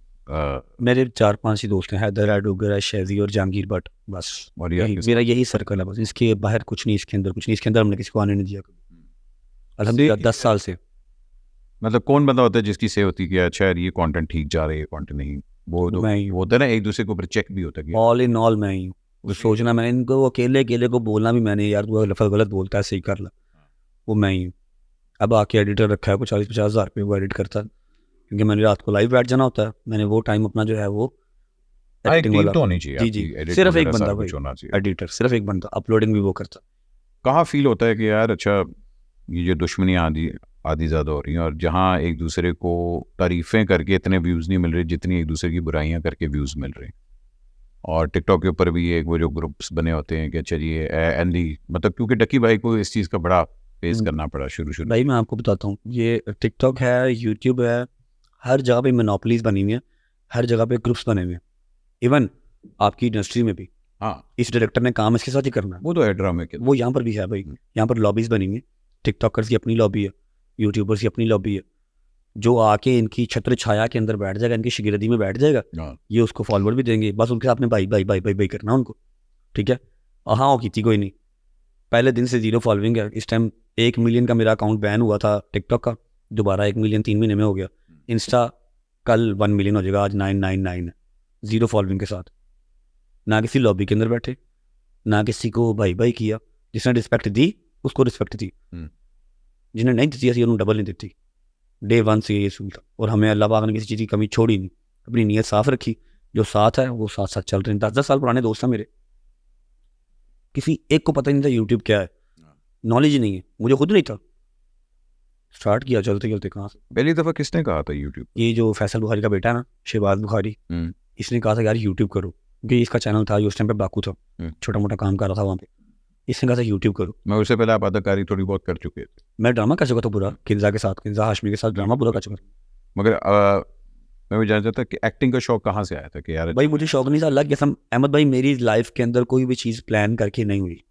मेरे 4-5 ही दोस्त हैं, हैदर है, डोगर है, शेजी और जहांगीर भट्ट, बस और मेरा यही सर्कल है, बस इसके बाहर कुछ नहीं, इसके अंदर कुछ नहीं, इसके अंदर हमने किसी को आने नहीं दिया अल्हम्दुलिल्लाह 10 साल से। मतलब कौन बंदा होता है जिसकी से होती है कि अच्छा यार ये कंटेंट ठीक जा रहा है, ये कंटेंट नहीं, वो तो होता है ना, एक दूसरे के ऊपर चेक भी होता है। ऑल इन ऑल मैं ही हूँ, सोचना मैंने, इनको अकेले को बोलना भी मैंने, यार तू लफज गलत बोलता है, सही कर ला, वो मैं ही हूँ। अब आके एडिटर रखा है, कुछ 40-50 हज़ार रुपये वो एडिट करता है, क्योंकि मैंने रात को लाइव बैठ जाना होता है, मैंने वो टाइम अपना जो है वो एडिटिंग वाला तो होनी चाहिए। जी, सिर्फ एक बंदा भाई एडिटर, सिर्फ एक बंदा, अपलोडिंग भी वो करता। कहाँ फील होता है कि यार अच्छा ये जो दुश्मनी आधी ज़्यादा हो रही हैं, और जहाँ एक दूसरे को तारीफ़ें करके इतने व्यूज़ नहीं मिल रहे जितनी एक दूसरे की बुराइयाँ करके व्यूज़ मिल रहे हैं। और टिकटॉक के ऊपर भी एक वो जो ग्रुप्स बने होते हैं कि अच्छा जी एंडी, मतलब क्योंकि डकी भाई को इस चीज़ का बड़ा फेस करना पड़ा शुरू। भाई मैं आपको बताता हूँ, ये टिकटॉक है, यूट्यूब है, हर जगह पे मोनोपोलीज बनी हुई हैं, हर जगह पे ग्रुप्स बने हुए हैं, इवन आपकी इंडस्ट्री में भी। हाँ, इस डायरेक्टर ने काम इसके साथ ही करना है, वो तो है ड्रामे के, वो यहाँ पर भी है भाई, यहाँ पर लॉबीज बनी हुई है, टिकटॉकर्स की अपनी लॉबी है, यूट्यूबर्स की अपनी लॉबी है, जो आके इनकी छत्र छाया के अंदर बैठ जाएगा, इनकी शिगिरदी में बैठ जाएगा, ये उसको फॉलोअर भी देंगे, बस उनके साथ में भाई भाई भाई भाई भाई करना उनको, ठीक है। हाँ वो की कोई नहीं, पहले दिन से 0 फॉलोइंग है, इस टाइम 1 मिलियन का मेरा अकाउंट बैन हुआ था टिकटॉक का, दोबारा 1 मिलियन 3 महीने में हो गया। इंस्टा कल 1 मिलियन हो जाएगा, आज 999 है, 0 फॉलोइंग के साथ, ना किसी लॉबी के अंदर बैठे, ना किसी को भाई भाई किया, जिसने रिस्पेक्ट दी उसको रिस्पेक्ट दी, जिन्हें नहीं दी थी उन्होंने डबल नहीं दी। डे 1 से ये सूल था, और हमें अल्लाह पाक ने किसी चीज़ की कमी छोड़ी नहीं, अपनी नीयत साफ रखी, जो साथ है वो साथ साथ चल रहे हैं। 10-10 साल पुराने दोस्त हैं मेरे, किसी एक को पता नहीं था यूट्यूब क्या है, नॉलेज ही नहीं है, मुझे खुद नहीं था, स्टार्ट किया चलते चलते। कहाँ से पहली दफ़ा किसने कहा था यूट्यूब? ये जो फैसल बुखारी का बेटा है ना, शहबाज बुखारी, इसने कहा था यार यूट्यूब करो, क्योंकि इसका चैनल था, उस टाइम पे बाकू था, छोटा मोटा काम कर रहा था वहाँ पे, इसने कहा था यूट्यूब करो। मैं उससे पहले आप अदाकारी थोड़ी बहुत कर चुके थे। मैं ड्रामा कर चुका था पूरा, किन्जा के साथ, किन्जा हाशमी के साथ ड्रामा पूरा कर चुका था। मगर मैं भी जानता था कि एक्टिंग का शौक कहाँ से आया था कि यार भाई मुझे शौक नहीं था, अल्लाह की कसम अहमद भाई, मेरी लाइफ के अंदर कोई भी चीज़ प्लान करके नहीं हुई।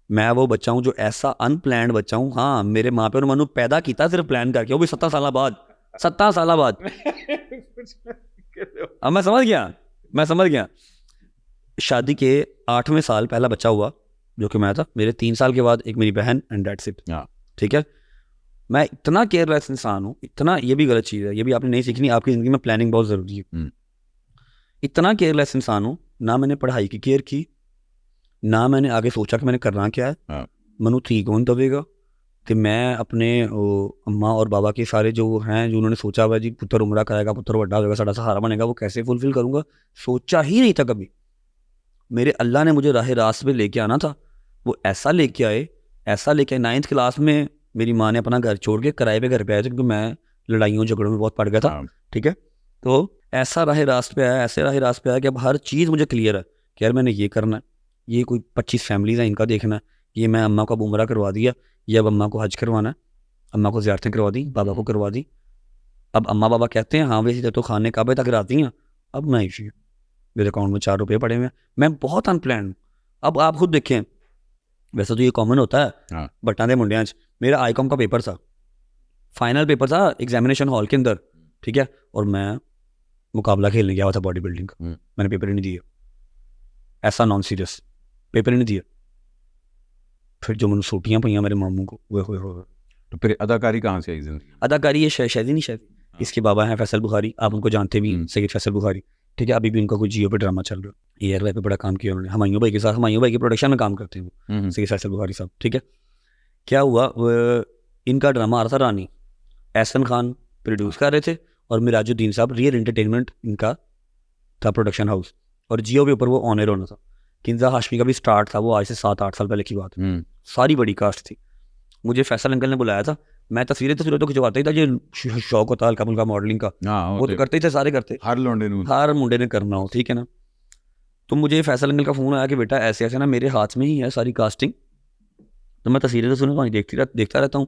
मैं वो बच्चा हूँ जो ऐसा अनप्लान्ड बच्चा हूँ। हाँ, मेरे माँ पे और मनु पैदा किया सिर्फ प्लान करके, वो भी 17 साल बाद, 17 साल बाद। अब मैं समझ गया। शादी के 8वें साल पहला बच्चा हुआ, जो कि मैं था। मेरे 3 साल के बाद एक मेरी बहन, एंड दैट्स इट। ठीक है, मैं इतना केयरलेस इंसान हूँ, इतना, ये भी गलत चीज़ है, ये भी आपने नहीं सीखनी, आपकी ज़िंदगी में प्लानिंग बहुत ज़रूरी है। इतना केयरलेस इंसान हूँ, ना मैंने पढ़ाई की केयर की, ना मैंने आगे सोचा कि मैंने करना क्या है। मनु थी कौन दबेगा कि मैं अपने अम्मा और बाबा के सारे जो हैं, जो उन्होंने सोचा हुआ जी पुत्र उमरा करेगा, पुत्र बड़ा होगा, साड़ा सहारा बनेगा, वो कैसे फुलफिल करूँगा, सोचा ही नहीं था कभी। मेरे अल्लाह ने मुझे राह रास्त पे लेके आना था, वो ऐसा लेके आए 9th क्लास में मेरी माँ ने अपना घर छोड़ के किराए पे घर पे आया था, क्योंकि मैं लड़ाइयों झगड़ों में बहुत पड़ गया था। ठीक है, तो ऐसा राह रास्त पे आया, ऐसे राह रास्त पे आया कि अब हर चीज़ मुझे क्लियर है कि यार मैंने ये करना है, ये कोई 25 फैमिलीज़ हैं, इनका देखना है, ये मैं अम्मा को अब उम्रा करवा दिया, ये अब अम्मा को हज करवाना है, अम्मा को ज़ियारतें करवा दी, बाबा को करवा दी। अब अम्मा बाबा कहते हैं हाँ वैसे तो खाने काबे तक आती हैं, अब मैं इशू मेरे अकाउंट में 4 रुपये पड़े हुए हैं, मैं बहुत अनप्लान हूँ। अब आप खुद देखें, वैसे तो ये कॉमन होता है बट्टां दे मुंडियां च, मेरा आईकॉम का पेपर था, फाइनल पेपर था एग्जामिनेशन हॉल के अंदर, ठीक है, और मैं मुकाबला खेलने गया हुआ था बॉडी बिल्डिंग का, मैंने पेपर ही नहीं दिया, ऐसा नॉन सीरियस पेपर ही नहीं दिया। फिर जो मैंने सूटियाँ पईयाँ मेरे मामू को, वो तो फिर अदाकारी कहाँ से आई जिंदगी? अदाकारी ये शायद नहीं, शायद इसके बाबा हैं फैसल बुखारी, आप उनको जानते भी, सैयद फैसल बुखारी, ठीक है, अभी भी उनका कोई जियो पे ड्रामा चल रहा है, एयर पे बड़ा काम किया उन्होंने हमायूं भाई के साथ, हमायूं भाई के प्रोडक्शन में काम करते हैं वो सैयद फैसल बुखारी साहब, ठीक है। क्या हुआ, इनका ड्रामा आ रहा था रानी, एहसन खान प्रोड्यूस कर रहे थे और मिराजुद्दीन साहब, रियल एंटरटेनमेंट इनका था प्रोडक्शन हाउस, और जियो के ऊपर वो ऑन एयर होना था। किंजा हाशमी का भी स्टार्ट था, वो आज से 7-8 साल पहले की बात है, सारी बड़ी कास्ट थी। मुझे फैसल अंकल ने बुलाया था, मैं तस्वीरें तो खिंचवाता ही था, ये शौक होता हल्का फुल्का मॉडलिंग का, वो तो करते ही थे, सारे करते, हर मुंडे ने करना हो, ठीक है ना। तो मुझे फैसल अंकल का फ़ोन आया कि बेटा ऐसे ऐसे ना मेरे हाथ में ही है सारी कास्टिंग, तो मैं तस्वीरें तो सुनता हूँ, देखता रहता हूँ।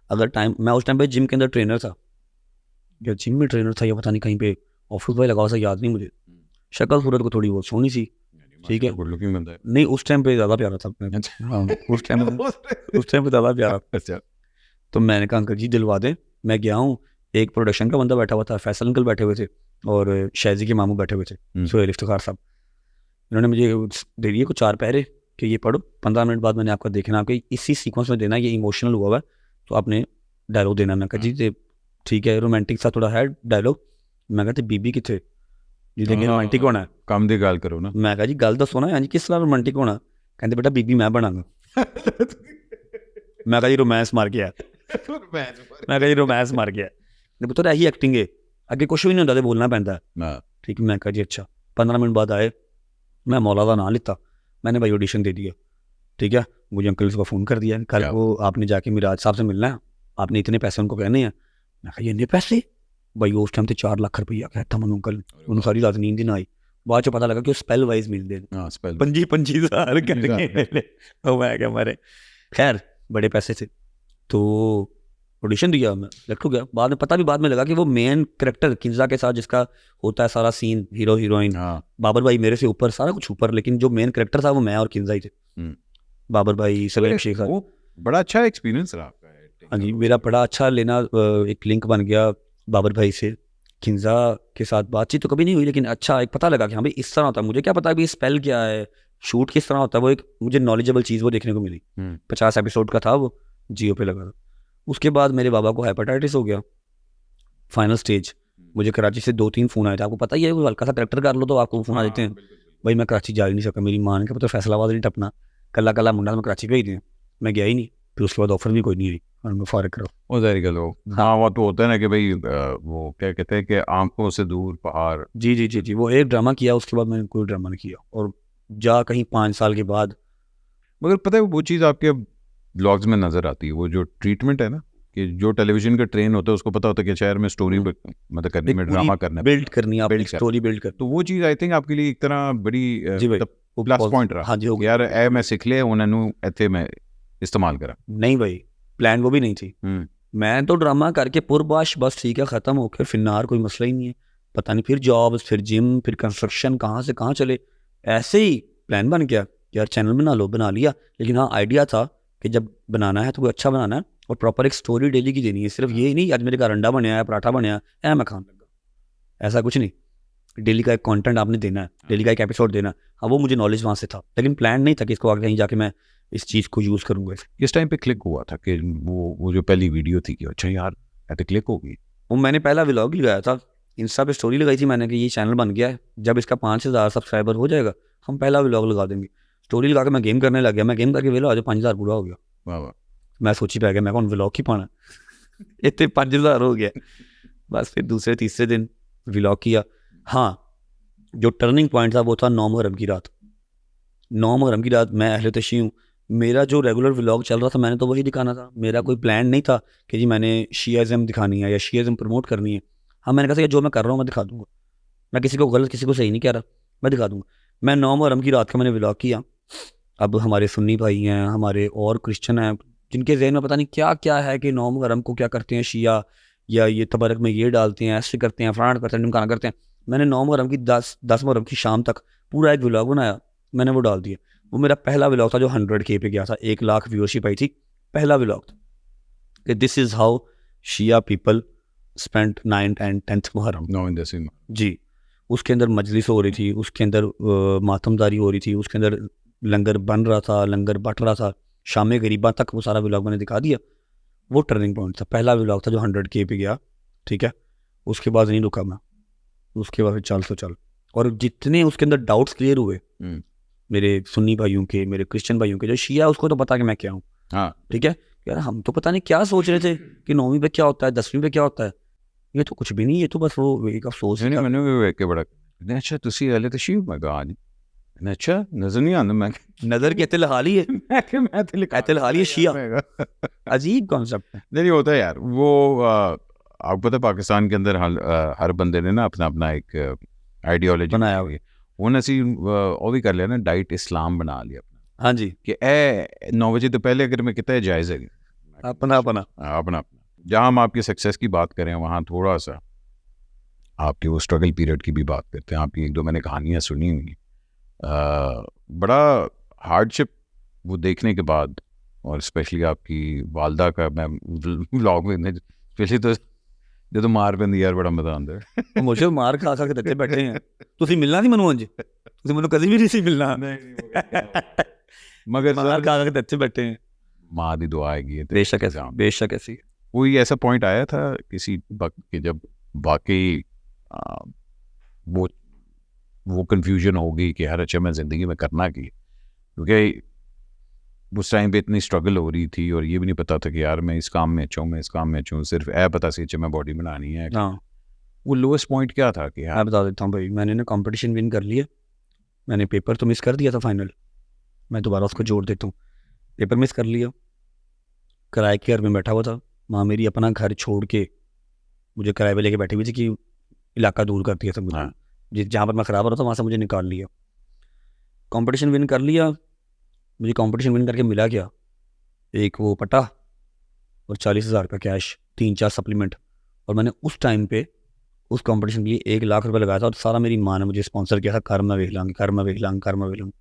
अगर टाइम, मैं उस टाइम पे जिम के अंदर ट्रेनर था, या जिम में ट्रेनर था या पता नहीं कहीं पे ऑफिस बॉय लगा हुआ था, याद नहीं मुझे, शक्ल सूरत को थोड़ी बहुत सोनी सी, ठीक है, नहीं उस टाइम पे ज़्यादा प्यारा था, हाँ उस टाइम पे ज़्यादा प्यारा। अच्छा, तो मैंने कहा अंकल जी दिलवा दें, मैं गया हूँ, एक प्रोडक्शन का बंदा बैठा हुआ था, फैसल अंकल बैठे हुए थे और शायजी के मामू बैठे हुए थे, सोहेल इफ्तिखार साहब, इन्होंने मुझे दे दिए कुछ 4 पैरे कि ये पढ़ो, 15 मिनट बाद मैंने आपका देखना, आपके इसी सीक्वेंस में देना, ये इमोशनल हुआ है तो आपने डायलॉग देना। मैं कहा जी ठीक है, रोमांटिक सा थोड़ा है डायलॉग। मैं कहते बीबी कितने जी, लेकिन रोमांटिक होना है, काम दी गल करो ना। मैं कहा जी गल दसो ना, जी किस तरह रोमांटिक होना, कहते बेटा बीबी मैं बनांगा। मैं कहा जी रोमांस मार गया, मैं कहा जी रोमांस मार गया, पुत्र यही एक्टिंग है, अगे कुछ भी नहीं होता, बोलना पैंदा है, ठीक है। मैं कहा जी अच्छा। 15 मिनट बाद आए, मैं मौला का नाम लिता, मैंने भाई ऑडिशन दे दिया, ठीक है। मुझे अंकल को फ़ोन कर दिया, कल को आपने जाके मिराज साहब से मिलना है, आपने इतने पैसे उनको कहने हैं। मैं कहा ये इतने पैसे भाई, उस टाइम तो 4 लाख रुपया कहता मैं अंकल, उन्होंने सारी रात नींद नहीं आई, बाद चो पता लगा कि स्पेल वाइज मिलते हैं, 25,000 करके, तो मैं क्या मारे, खैर बड़े पैसे थे। तो ऑडिशन दिया, मैं सेलेक्ट हो गया। बाद में पता भी बाद में लगा कि वो मेन करेक्टर किंजा के साथ जिसका होता है सारा सीन, हीरो हीरोइन, बाबर भाई मेरे से ऊपर, सारा कुछ ऊपर, लेकिन जो मेन करेक्टर था वो मैं और किंजा ही थे। बाबर भाई, सलीम शेख, बड़ा अच्छा एक्सपीरियंस रहा आपका। हाँ जी, मेरा बड़ा अच्छा लेना, एक लिंक बन गया बाबर भाई से। किंजा के साथ बातचीत तो कभी नहीं हुई, लेकिन अच्छा एक पता लगा कि हाँ भाई इस तरह होता है। मुझे क्या पता भी स्पेल क्या है, शूट किस तरह होता है, वो एक मुझे नॉलेजेबल चीज़ वो देखने को मिली। 50 एपिसोड का था वो, जियो पे लगा था। उसके बाद मेरे बाबा को हेपेटाइटिस हो गया, फाइनल स्टेज। मुझे कराची से 2-3 फ़ोन आए थे, आपको पता ही है वो हल्का सा करेक्टर कर लो तो आपको फ़ोन आ जाते हैं। भाई मैं कराची जा ही नहीं सका, मेरी माँ ने कहा तो फैसलाबाद नहीं टपना, कला मुंडा मैं कराची भेज दिया, मैं गया ही नहीं। फिर उसके बाद ऑफर भी कोई नहीं आई, और मैं फारिग करो। वो जारी कर लो। हाँ वो तो होता है ना कि भाई वो क्या कहते हैं कि आंखों से दूर पहाड़। जी, वो एक ड्रामा किया, उसके बाद मैंने कोई ड्रामा नहीं किया, और जा कहीं 5 साल के बाद। मगर पता है वो चीज़ आपके ब्लॉग्स में नज़र आती है, वो जो ट्रीटमेंट है ना, कि जो टेलीविजन का ट्रेन होता है उसको पता होता है कि शहर में स्टोरी मतलब करने में, ड्रामा करना, बिल्ड करनी, आप स्टोरी बिल्ड कर, तो वो चीज़ आई थिंक आपके लिए एक तरह बड़ी प्लस पॉइंट रहा। हाँ जी, हो गया यार ए मैं सीख लिया, उन्होंने ऐसे मैं इस्तेमाल करा। नहीं भाई, प्लान वो भी नहीं थी। मैं तो ड्रामा करके पुरबाश बस ठीक है, ख़त्म हो गया, फिर कोई मसला ही नहीं है। पता नहीं फिर जॉब, फिर जिम, फिर कंस्ट्रक्शन, कहाँ से कहाँ चले। ऐसे ही प्लान बन गया, यार चैनल बना लिया। लेकिन हाँ आइडिया था कि जब बनाना है तो कोई अच्छा बनाना है, और प्रॉपर एक स्टोरी डेली की देनी है। सिर्फ ये नहीं आज मेरे घर अंडा बनया है, पराठा बनया है, मैं खाने लगा, ऐसा कुछ नहीं। डेली का एक कंटेंट आपने देना है, डेली का एक एपिसोड देना। हाँ वो मुझे नॉलेज वहाँ से था, लेकिन प्लान नहीं था कि इसको आगे कहीं जाके मैं इस चीज़ को यूज़ करूँगा। इस टाइम पे क्लिक हुआ था कि वो जो पहली वीडियो थी कि अच्छा यार ऐसे क्लिक हो गई। वो मैंने पहला व्लॉग लगाया था, इंस्टा पे स्टोरी लगाई थी मैंने कि ये चैनल बन गया है, जब इसका 5,000 सब्सक्राइबर हो जाएगा हम पहला व्लॉग लगा देंगे। स्टोरी लगा के मैं गेम करने लग गया, मैं गेम करके वेला आज 5,000 पूरा हो गया। वाह, मैं सोची पै गया, मैं कौन व्लॉग ही पाना, इतने 5,000 हो गया। बस फिर दूसरे तीसरे दिन व्लॉग किया। हाँ जो टर्निंग पॉइंट था वो था 9 मुहर्रम की रात। 9 मुहर्रम की रात मैं अहले तशी हूँ, मेरा जो रेगुलर व्लॉग चल रहा था मैंने तो वही दिखाना था। मेरा कोई प्लान नहीं था कि जी मैंने शियाज़म दिखानी है या शियाज़म प्रमोट करनी है। हाँ मैंने कहा जो मैं कर रहा हूँ मैं दिखा दूँगा, मैं किसी को गलत किसी को सही नहीं कह रहा, मैं दिखा दूँगा। मैं 9 मुहर्रम की रात का मैंने व्लॉग किया, अब हमारे सुन्नी भाई हैं, हमारे और क्रिश्चियन हैं, जिनके जहन में पता नहीं क्या क्या है कि 9 मुहर्रम को क्या करते हैं शिया, या ये तबरक में ये डालते हैं, ऐसे करते हैं, फलाना करते हैं, ढिमकाना करते हैं। मैंने 9 मुहर्रम की 10 मुहर्रम की शाम तक पूरा एक व्लॉग बनाया, मैंने वो डाल दिया। वो मेरा पहला व्लॉग था जो 100K पे गया था, 1 लाख व्यूअरशिप आई थी, पहला व्लॉग था कि this is how Shia people spend 9th and 10th Muharram. No in the cinema. जी, उसके अंदर मजलिस हो रही थी, उसके अंदर मातमदारी हो रही थी, उसके अंदर लंगर बन रहा था, लंगर बट रहा था, शाम गरीबा तक वो सारा व्लॉग मैंने दिखा दिया। वो टर्निंग पॉइंट था, पहला व्लॉग था जो 100K पे गया, ठीक है। उसके बाद नहीं रुका मैं, उसके बाद फिर चल तो चल, और जितने उसके अंदर डाउट्स क्लियर हुए मेरे सुन्नी भाइयों के, मेरे क्रिश्चियन भाइयों के, जो शिया उसको तो पता कि मैं क्या हूँ, हाँ ठीक है। यार हम तो पता नहीं क्या सोच रहे थे कि 9वीं पे क्या होता है, 10वीं पे क्या होता है, ये तो कुछ भी नहीं, ये तो बस वो एक अफसोस ही था। मैंने भी ਵੇਖ ਕੇ ਬੜਾ ਕਹਿੰਦੇ ਅੱਛਾ ਤੁਸੀਂ ਹਲੇ ਤਸ਼ਰੀਫ ਮੈਂ ਕਹਾ ਨਹੀਂ ਕਹਿੰਦੇ ਅੱਛਾ ਨਜ਼ਰ ਨਹੀਂ ਆਉਂਦਾ ਮੈਂ नजर के इतल हाल ही है, मैं तो लिखा इतल हाल ही है शिया, मैं कहा, अजीब कॉन्सेप्ट है। नहीं होता है यार वो आपको पता है पाकिस्तान के अंदर हर बंदे ने ना अपना अपना एक आइडियोलॉजी बनाया हुआ। ਹੁਣ ਅਸੀਂ ਉਹ ਵੀ ਕਰ ਲਿਆ ਨਾ ਡਾਈਟ ਇਸਲਾਮ ਬਣਾ ਲਿਆ हाँ जी, कि ए 9 बजे तो पहले अगर मैं कितना जायज़ है अपना अपना अपना जहाँ हम आपकी सक्सेस की बात करें वहाँ थोड़ा सा आपके वो स्ट्रगल पीरियड की भी बात करते हैं। आपकी 1-2 मैंने कहानियाँ सुनी हुई, बड़ा हार्डशिप वो देखने के बाद, और स्पेशली आपकी वालदा का मैं व्लॉग में स्पेशली तो ਜਦੋਂ ਮਾਰ ਪੈਂਦੀ ਯਾਰ ਬੜਾ ਮਜ਼ਾ ਆਉਂਦਾ ਹੈ। मुझे मार खा खा के ਇੱਥੇ ਬੈਠੇ हैं, ਤੁਸੀਂ ਮਿਲਣਾ ਨਹੀਂ ਮੈਨੂੰ, ਅੱਜ ਤੁਸੀਂ ਮੈਨੂੰ ਕਦੀ ਵੀ ਨਹੀਂ ਸੀ ਮਿਲਣਾ, मगर मार खा खा के ਇੱਥੇ बैठे हैं। माँ दी दुआ आएगी है बेशक ऐसा, बेशक ऐसी। कोई ऐसा पॉइंट आया था किसी वक्त के जब वाकई वो कंफ्यूजन होगी कि यार अच्छा मैं ज़िंदगी में करना की, क्योंकि उस टाइम पे इतनी स्ट्रगल हो रही थी और ये भी नहीं पता था कि यार मैं इस काम में अच्छा हूँ, मैं इस काम में अच्छा हूँ, सिर्फ पता सी अच्छा मैं बॉडी बनानी है। हाँ, वो लोएस्ट पॉइंट क्या था कि यार मैं बता देता हूँ भाई, मैंने ना कंपटीशन विन कर लिया, मैंने पेपर तो मिस कर दिया था फाइनल, मैं दोबारा उसको जोड़ देता हूँ। पेपर मिस कर लिया, किराए के घर में बैठा हुआ था, माँ मेरी अपना घर छोड़ के मुझे किराए पे लेके बैठी हुई थी कि इलाका दूर कर दिया था मुझे, हाँ। जिस जहाँ पर मैं ख़राब हो रहा था वहाँ से मुझे निकाल लिया। कंपटीशन विन कर लिया, मुझे कंपटीशन विन करके मिला क्या, एक वो पट्टा और 40,000 का कैश, 3-4 सप्लीमेंट, और मैंने उस टाइम पे उस कंपटीशन के लिए 1 लाख रुपए लगाया था, और सारा मेरी माँ ने मुझे स्पॉन्सर किया था, कर मैं वेख लांगी, कर मैं वेख लांगी, कर मैं वेख लांगी।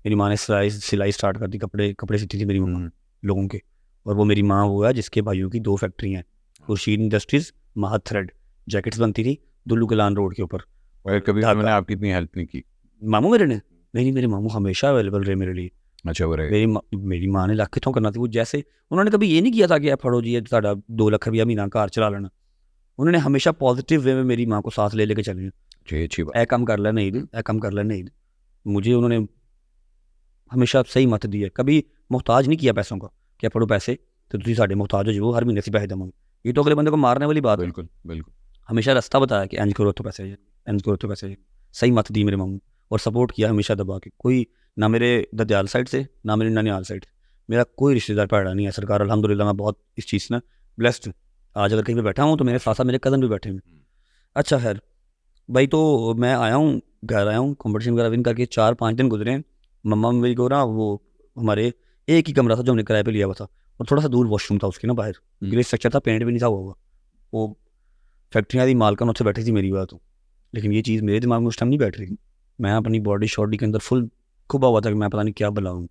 मेरी माँ ने सिलाई स्टार्ट कर दी, कपड़े सिलती थी मेरी मम्मा लोगों के, और वो मेरी माँ वो है जिसके भाइयों की 2 फैक्ट्री हैं, खुर्शीद इंडस्ट्रीज़, महत थ्रेड, जैकेट्स बनती थी दुल्लू कलान रोड के ऊपर। और कभी मैंने आपकी इतनी हेल्प नहीं की? मामू मेरे ने नहीं, मेरे मामू हमेशा अवेलेबल रहे मेरे लिए। अच्छा वो रहे। मेरी माँ ने लख कितों करना थी, वो जैसे उन्होंने कभी ये नहीं किया था कि आप फड़ो जी साढ़ा 2 लाख रुपया महीना घर चला लेना, उन्होंने हमेशा पॉजिटिव वे में मेरी माँ को साथ ले लेके चले, अच्छी बात। ए काम कर ले नहीं दी, ए काम कर ले नहीं दी, मुझे उन्होंने हमेशा सही मत दी है, कभी मुहताज नहीं किया पैसों का, क्या फड़ो पैसे तो तुम साढ़े मुहताज हो जाओ, हर महीने से पैसे देंगे, ये तो अगले बंदे को मारने वाली बात है। बिल्कुल बिल्कुल। हमेशा रास्ता बताया कि इंज करो तो पैसे, इंज करो तो पैसे, सही मत दी मेरे मामू, और सपोर्ट किया हमेशा दबा के। कोई ना मेरे ददयाल साइड से ना मेरे ननियाल साइड से मेरा कोई रिश्तेदार पैड़ा नहीं है। सरकार अल्हम्दुलिल्लाह मैं बहुत इस चीज़ से ब्लेस्ड, आज अगर कहीं पे बैठा हूँ तो मेरे साथ साथ मेरे कज़न भी बैठे हुए। अच्छा खैर भाई, तो मैं आया हूँ, घर आया हूँ, कॉम्पटिशन वगैरह विन करके 4-5 दिन गुजरे हैं। मम्मा मेरी को ना वो हमारे एक ही कमरा था जो हमने किराए पे लिया हुआ था, और थोड़ा सा दूर वॉशरूम था उसके ना बाहर, ग्रे स्ट्रक्चर था, पेंट भी नहीं था हुआ। वो फैक्ट्रियाँ दी मालकन उससे बैठी थी मेरी बात तो, लेकिन ये चीज़ मेरे दिमाग में उस टाइम नहीं बैठ रही थी। मैं अपनी बॉडी शॉडी के अंदर फुल खुबा हुआ था कि मैं पता नहीं क्या बनाऊँ।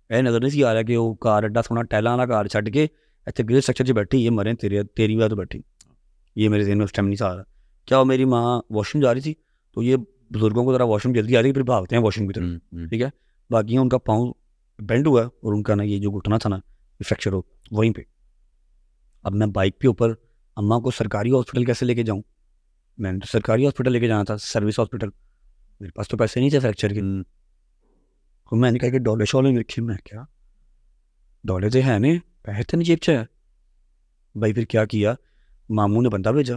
ए नज़र नहीं सी आ रहा कि वो कार अड्डा सोना टैला वाला कार छड़ के इतने ग्रे स्ट्रक्चर से बैठी, ये मरे तेरी बात तो बैठी, ये मेरे जहन में उस टाइम नहीं सा आ रहा। क्या वो मेरी माँ वॉशरूम जा रही थी तो ये बुजुर्गों को ज़रा वॉशरूम जल्दी आ रही है, फिर भागते हैं वॉशरूम की तरफ, ठीक है। बाकी उनका पाँव बेंड हुआ और उनका ना ये जो घुटना था ना फ्रैक्चर हो वहीं पे। अब मैं बाइक पे ऊपर अम्मा को सरकारी हॉस्पिटल कैसे लेके जाऊँ, मैंने तो सरकारी हॉस्पिटल लेके जाना था, सर्विस हॉस्पिटल, मेरे पास तो पैसे नहीं थे फ्रैक्चर के। तो मैंने कहा कि डॉलर शॉलर रखी, मैं क्या डॉलर तो है नहीं, पैसे तो नहीं जेब च है भाई। फिर क्या किया, मामू ने बंदा भेजा,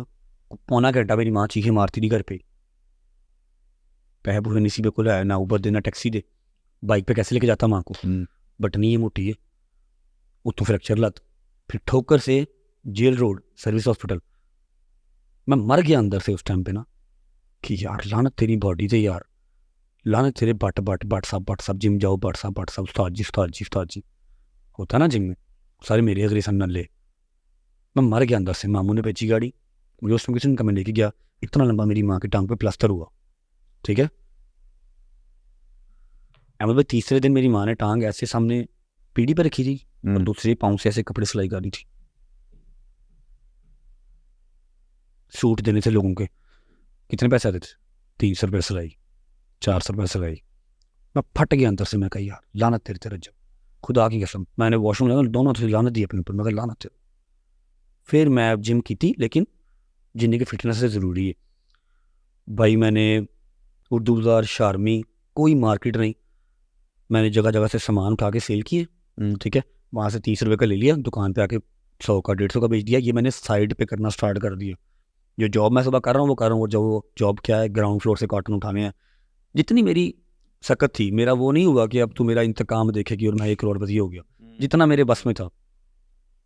1.25 घंटा मेरी माँ चीखें मारती थी घर पे, पैसे पूरे नसीबे को लाया ना, ऊबर देना टैक्सी दे, बाइक पे कैसे लेके जाता माँ को, बटनी ये मोटी है, उतों फ्रैक्चर लत, फिर ठोकर से जेल रोड सर्विस हॉस्पिटल। मैं मर गया अंदर से उस टाइम पे ना कि यार लानत तेरी बॉडी से यार, लाना तेरे बट साहब जिम जाओ बट साहब उस्ताद जी होता ना जिम में, सारे मेरे अगले सन नल्ले। मैं मर गया अंदर से। मामू ने बेची गाड़ी, मुझे उस किसी का मैं लेके गया, इतना लंबा मेरी माँ की टांग पे प्लास्टर हुआ, ठीक है। अहमद भाई तीसरे दिन मेरी माँ ने टांग ऐसे सामने पीढ़ी पर रखी थी और दूसरे पाँव से ऐसे कपड़े सिलाई करी थी, सूट देने थे लोगों के। कितने पैसे आते थे? 300 रुपये सिलाई, 400 रुपये सिलाई। मैं फट गया अंदर से। मैं कहा यार लानत तेरे जब, खुदा की कसम। मैंने वॉशरूम लगा, दोनों से लानत दी अपने ऊपर। मैं कहा लानत तेरे। फिर मैं जिम की थी, लेकिन जिंदगी फिटनेस से ज़रूरी है भाई। मैंने उर्दू बाज़ार, शारमी, कोई मार्केट नहीं, मैंने जगह जगह से सामान उठा के सेल किए, ठीक है। वहाँ से 30 रुपये का ले लिया, दुकान पे आके 100 का 150 का बेच दिया। ये मैंने साइड पे करना स्टार्ट कर दिया। जो जॉब मैं सुबह कर रहा हूँ वो कर रहा हूँ, वो जो जॉब क्या है, ग्राउंड फ्लोर से कॉटन उठाने हैं। जितनी मेरी सकत थी, मेरा वो नहीं हुआ कि अब तू मेरा इंतकाम देखेगी और मैं 1 करोड़पति हो गया, जितना मेरे बस में था।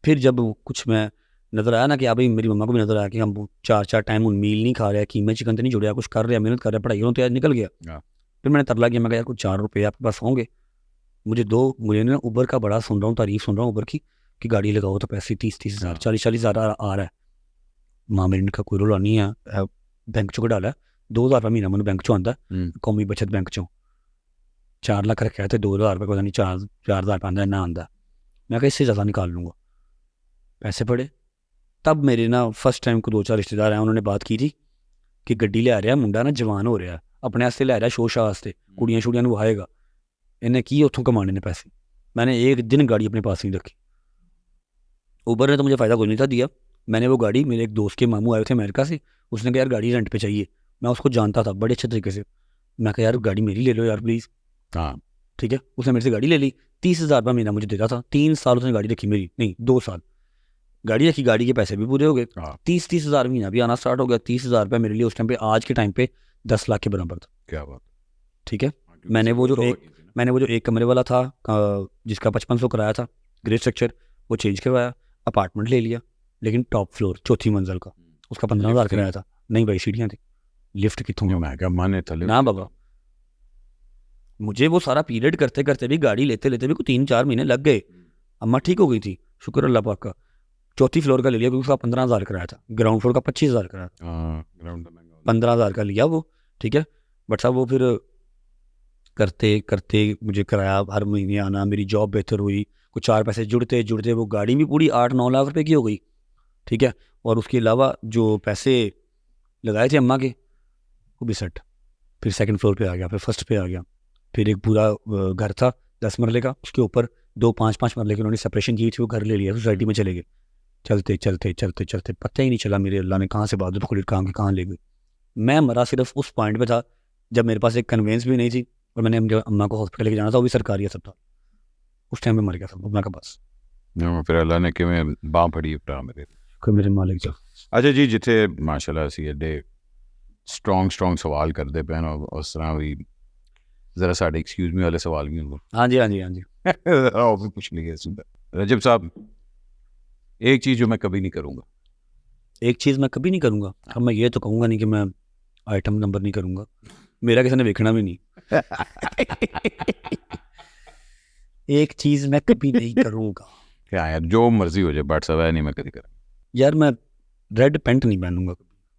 फिर जब कुछ मैं नज़र आया ना कि अभी मेरी मम्मा को भी नज़र आया कि हम 4 टाइम मील नहीं खा रहे, कीमे चिकन तो नहीं जुड़ रहा, कुछ कर रहे हैं, मेहनत कर रहे हैं, पढ़ाई तो यार निकल गया। फिर मैंने तरला किया, मैं कहा यार कुछ 4 रुपये आपके पास होंगे, मुझे दो। मुझे ना उबर का बड़ा सुन रहा हूँ, तारीफ सुन रहा हूँ उबर की कि गाड़ी लगाओ तो पैसे 30 हज़ार 40 हज़ार आ रहा है। माँ मेरी का कोई रोला नहीं है, बैंक चो डाला 2000 रुपये महीना मैंने बैंक चो आता, कौमी बचत बैंक चो 4 लाख रखे है, तो 2000 रुपये पता नहीं 4,000 आंदा ना आंदा। मैं कहा इससे ज़्यादा निकाल लूँगा। पैसे पड़े तब मेरे ना फर्स्ट टाइम को 2-4 रिश्तेदार आए, उन्होंने बात की थी कि गड्डी ले आ रहा मुंडा ना जवान हो रहा है, अपने वास्ते ले आ रहा शो शाह वास्ते, कुड़ियाँ शुड़ियाँ वहाएगा, इन्हें की उत्थों कमाने ने पैसे। मैंने एक दिन गाड़ी अपने पास नहीं रखी। उबर ने तो मुझे फ़ायदा कुछ नहीं था दिया। मैंने वो गाड़ी, मेरे एक दोस्त के मामू आए थे अमेरिका से, उसने कहा यार गाड़ी रेंट पे चाहिए। मैं उसको जानता था बड़े अच्छे तरीके से। मैं कहा यार गाड़ी मेरी ले लो यार प्लीज़। हाँ ठीक है, उसने मेरे से गाड़ी ले ली। 30,000 रुपये महीना मुझे देता था। 3 साल उसने गाड़ी रखी मेरी, नहीं 2 साल गाड़ी रखी, गाड़ी के पैसे भी पूरे हो गए। 30 हज़ार महीना भी आना स्टार्ट हो गया। 30,000 रुपये मेरे लिए उस टाइम पे, आज के टाइम पे 10 लाख के बराबर था। क्या बात, ठीक है। मैंने वो जो एक कमरे वाला था जिसका 5500 कराया था, ग्रे स्ट्रक्चर, वो चेंज करवाया, अपार्टमेंट ले लिया, लेकिन टॉप फ्लोर 4थी मंजिल का, उसका 15,000 कराया था। नहीं भाई सीढ़ियाँ थी, लिफ्ट कितों ना बाबा। मुझे वो सारा पीरियड करते करते भी, गाड़ी लेते लेते भी कोई 3-4 महीने लग गए। अम्मा ठीक हो गई थी, शुक्र अल्लाह पाक का। 4थी फ्लोर का ले लिया क्योंकि उसका 15,000 कराया था, ग्राउंड फ्लोर का 25,000 कराया था, 15,000 का लिया वो, ठीक है। बट साहब वो फिर करते करते मुझे कराया हर महीने आना, मेरी जॉब बेहतर हुई, कुछ 4 पैसे जुड़ते जुड़ते वो गाड़ी भी पूरी 8-9 लाख रुपए की हो गई, ठीक है। और उसके अलावा जो पैसे लगाए थे अम्मा के वो भी सेट। फिर सेकंड फ्लोर पे आ गया, फिर फर्स्ट पे आ गया, फिर एक पूरा घर था 10 मरले का, उसके ऊपर 2 5-5 मरले के उन्होंने सेपरेशन की थी, वो घर ले लिया, सोसाइटी में चले गए। चलते चलते चलते चलते पता ही नहीं चला मेरे अल्लाह ने कहाँ से बादल खुली कहाँ ले गई। मैं मरा सिर्फ उस पॉइंट पे था जब मेरे पास एक कन्वेंस भी नहीं थी और मैंने अम्मा को हॉस्पिटल लेके जाना था, वो भी सरकारी अस्पताल। उस टाइम में मर गया था अम्मा का बस। फिर अल्लाह ने किवें बांह फड़ी भरा मेरे मालिक जो। अच्छा जी, जिथे माशाल्लाह सी एडे स्ट्रॉन्ग सवाल करते पे उस तरह भी जरा साढ़े एक्सक्यूज मी वाले सवाल भी होंगे। हाँ जी हाँ जी हाँ जी आओ भी पूछ लीजिए। रजब साहब, एक चीज़ जो मैं कभी नहीं करूँगा। एक चीज़ मैं कभी नहीं करूँगा, अब मैं ये तो कहूँगा नहीं कि मैं आइटम नंबर नहीं करूँगा, मेरा किसी ने देखना भी नहीं। एक चीज़ मैं कभी नहीं करूँगा, क्या यार, जो मर्जी हो जाए, बट सब है नहीं मैं कभी करूँ। यार मैं रेड पेंट नहीं पहनूंगा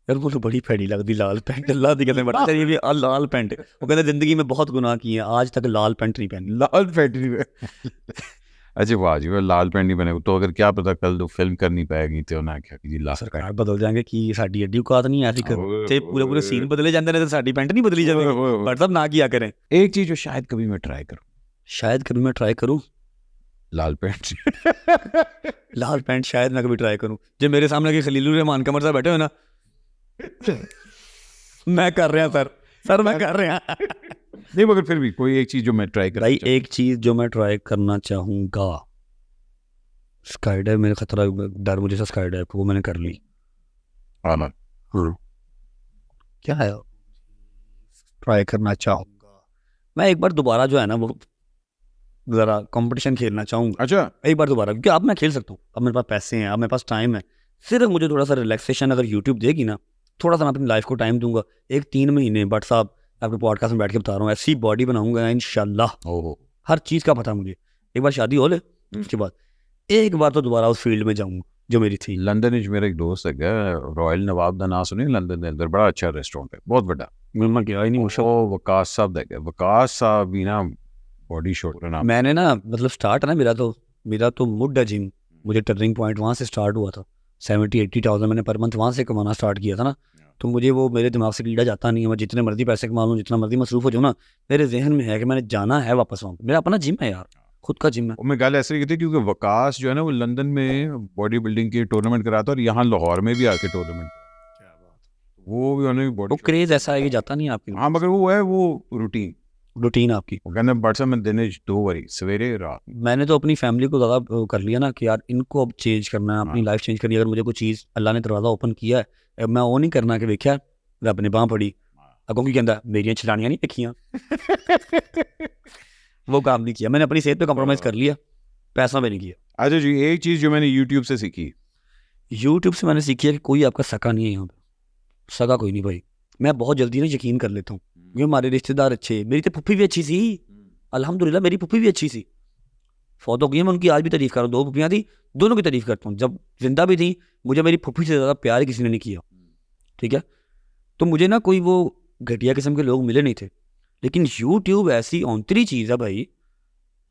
यार, वो तो बड़ी फैड़ी लगती लाल पेंट। अल्लाह दी कसम बड़ा चाहिए भी लाल पेंट। वो कहते जिंदगी में बहुत गुनाह किए, आज तक लाल पेंट नहीं पहनी। लाल पेंट नहीं अच्छा वाह जी, लाल पेंट नहीं बने तो अगर क्या पता कल तो फिल्म करनी पाएगी तो ना क्या कि लाल सरकार बदल जाएंगे कि साडी एडी औकात नहीं ऐसी करो ते पूरे सीन बदले जाते हैं तो साडी पेंट नहीं बदली जाती। बट सब ना किया करें। एक चीज़ जो शायद कभी मैं ट्राई करूँ, लाल पेंट। लाल पेंट शायद मैं कभी ट्राई करूँ। जो मेरे सामने के खलीलुर रहमान कमर साहब बैठे हो ना, मैं कर रहा सर मैं कर रहा नहीं, मगर फिर भी कोई एक चीज़ जो मैं ट्राई कर भाई, एक चीज़ जो मैं ट्राई करना चाहूँगा, स्काई डाइव। मेरा खतरा डर मुझे स्काई डाइव, वो मैंने कर ली। हाँ क्या है ट्राई करना चाहूँगा मैं एक बार दोबारा, जो है ना वो ज़रा कंपटीशन खेलना चाहूँगा। अच्छा, एक बार दोबारा, क्योंकि अब मैं खेल सकता हूँ, अब मेरे पास पैसे हैं, अब मेरे पास टाइम है। सिर्फ मुझे थोड़ा सा रिलैक्सेशन अगर यूट्यूब देगी ना, थोड़ा सा मैं अपनी लाइफ को टाइम दूंगा, एक 3 महीने बट साहब आपके पॉडकास्ट में बैठ के बता रहा हूँ, ऐसी बॉडी बनाऊंगा इंशाल्लाह। ओहो, हर चीज़ का पता मुझे। एक बार शादी हो ले, उसके बाद एक बार तो दोबारा उस फील्ड में जाऊँगा जो मेरी थी। लंदन विच मेरा एक दोस्त है रॉयल नवाब दा नाम सुने लंदन दे अंदर बड़ा अच्छा रेस्टोरेंट है बहुत बड़ा मैं गया ही नहीं मुशा। ਉਹ ਵਕਾਸ ਸਾਹਿਬ ਦਾ ਹੈਗਾ ਵਕਾਸ ਸਾਹਿਬ ਵੀ ਨਾ बॉडी शॉट का नाम मैंने ना मतलब स्टार्ट है ना मेरा तो मुड है जिम, मुझे टर्निंग पॉइंट वहाँ से स्टार्ट हुआ था। 70-80,000 मैंने पर मंथ वहाँ से कमाना स्टार्ट किया था ना, तो मुझे वो मेरे दिमाग से कीड़ा जाता नहीं है। मैं जितने मर्जी पैसे कमा लूँ, जितना मर्जी मसरूफ हो जाऊँ ना, मेरे जहन में है कि मैंने जाना है वापस वहाँ। मेरा अपना जिम है यार, खुद का जिम है। और मैं गल ऐसे की थी क्योंकि वकास जो है ना वो लंदन में बॉडी बिल्डिंग की टूर्नामेंट कराता और यहाँ लाहौर में भी आके टूर्नामेंट वो भी उन्होंने वो बॉडी क्रेज ऐसा है कि जाता नहीं है आपकी हाँ मगर वो है वो रूटीन आपकी। वो कहते हैं बट मैं दिन 2 बारी सवेरे रात। मैंने तो अपनी फैमिली को ज़्यादा कर लिया ना कि यार इनको अब चेंज करना है, अपनी लाइफ चेंज करनी है। अगर मुझे कोई चीज़ अल्लाह ने दरवाज़ा ओपन किया है, अब मैं वो नहीं करना कि वेख्या रब ने बांह फड़ी अगों की कहता मेरियां छलानियां नहीं देखियां। वो काम नहीं किया मैंने, अपनी सेहत पे कॉम्प्रोमाइज़ कर लिया, पैसा में नहीं किया। अच्छा जी, एक चीज़ जो मैंने यूट्यूब से सीखी, यूट्यूब से मैंने सीखी है कि कोई आपका सका नहीं है यहाँ पे। सका कोई नहीं भाई। मैं बहुत जल्दी ना यकीन कर लेता हूँ ये हमारे रिश्तेदार अच्छे। मेरी तो पुप्पी भी अच्छी सी, अल्हम्दुलिल्लाह मेरी पुप्पी भी अच्छी सी। फौत हो गई है, मैं उनकी आज भी तारीफ कर रहा हूँ। 2 पुप्पियाँ थी, दोनों की तारीफ करता हूँ। जब जिंदा भी थी मुझे मेरी पुप्पी से ज़्यादा प्यार किसी ने नहीं किया, ठीक है। तो मुझे ना कोई वो घटिया किस्म के लोग मिले नहीं थे। लेकिन यूट्यूब ऐसी औंतरी चीज़ है भाई,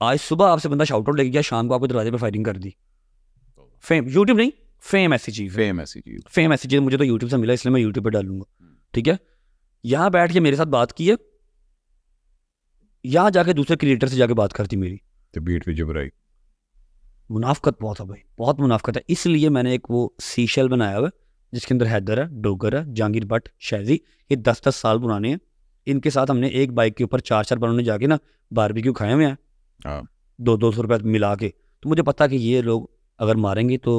आज सुबह आपसे बंदा शाउट आउट लेके गया, शाम को आपके दरवाजे पे फायरिंग कर दी। फेम यूट्यूब नहीं, फेम ऐसी चीज़ है। फेम ऐसी चीज़ मुझे तो यूट्यूब से मिला, इसलिए मैं यूट्यूब पर डालूंगा, ठीक है। यहाँ बैठ के मेरे साथ बात की है, यहाँ जाके दूसरे क्रिएटर से जाके बात करती मेरी तो बीट पे जबराई मुनाफकत बहुत है भाई, बहुत मुनाफकत है। इसलिए मैंने एक वो सीशल बनाया हुआ है जिसके अंदर हैदर है, डोगर है, जहांगीर भट्ट, शहजी, ये 10-10 साल पुराने हैं। इनके साथ हमने एक बाइक के ऊपर 4-4 बार उन्होंने जाके ना बारबेक्यू खाए हुए हैं, 200 रुपये मिला के। तो मुझे पता कि ये लोग अगर मारेंगे तो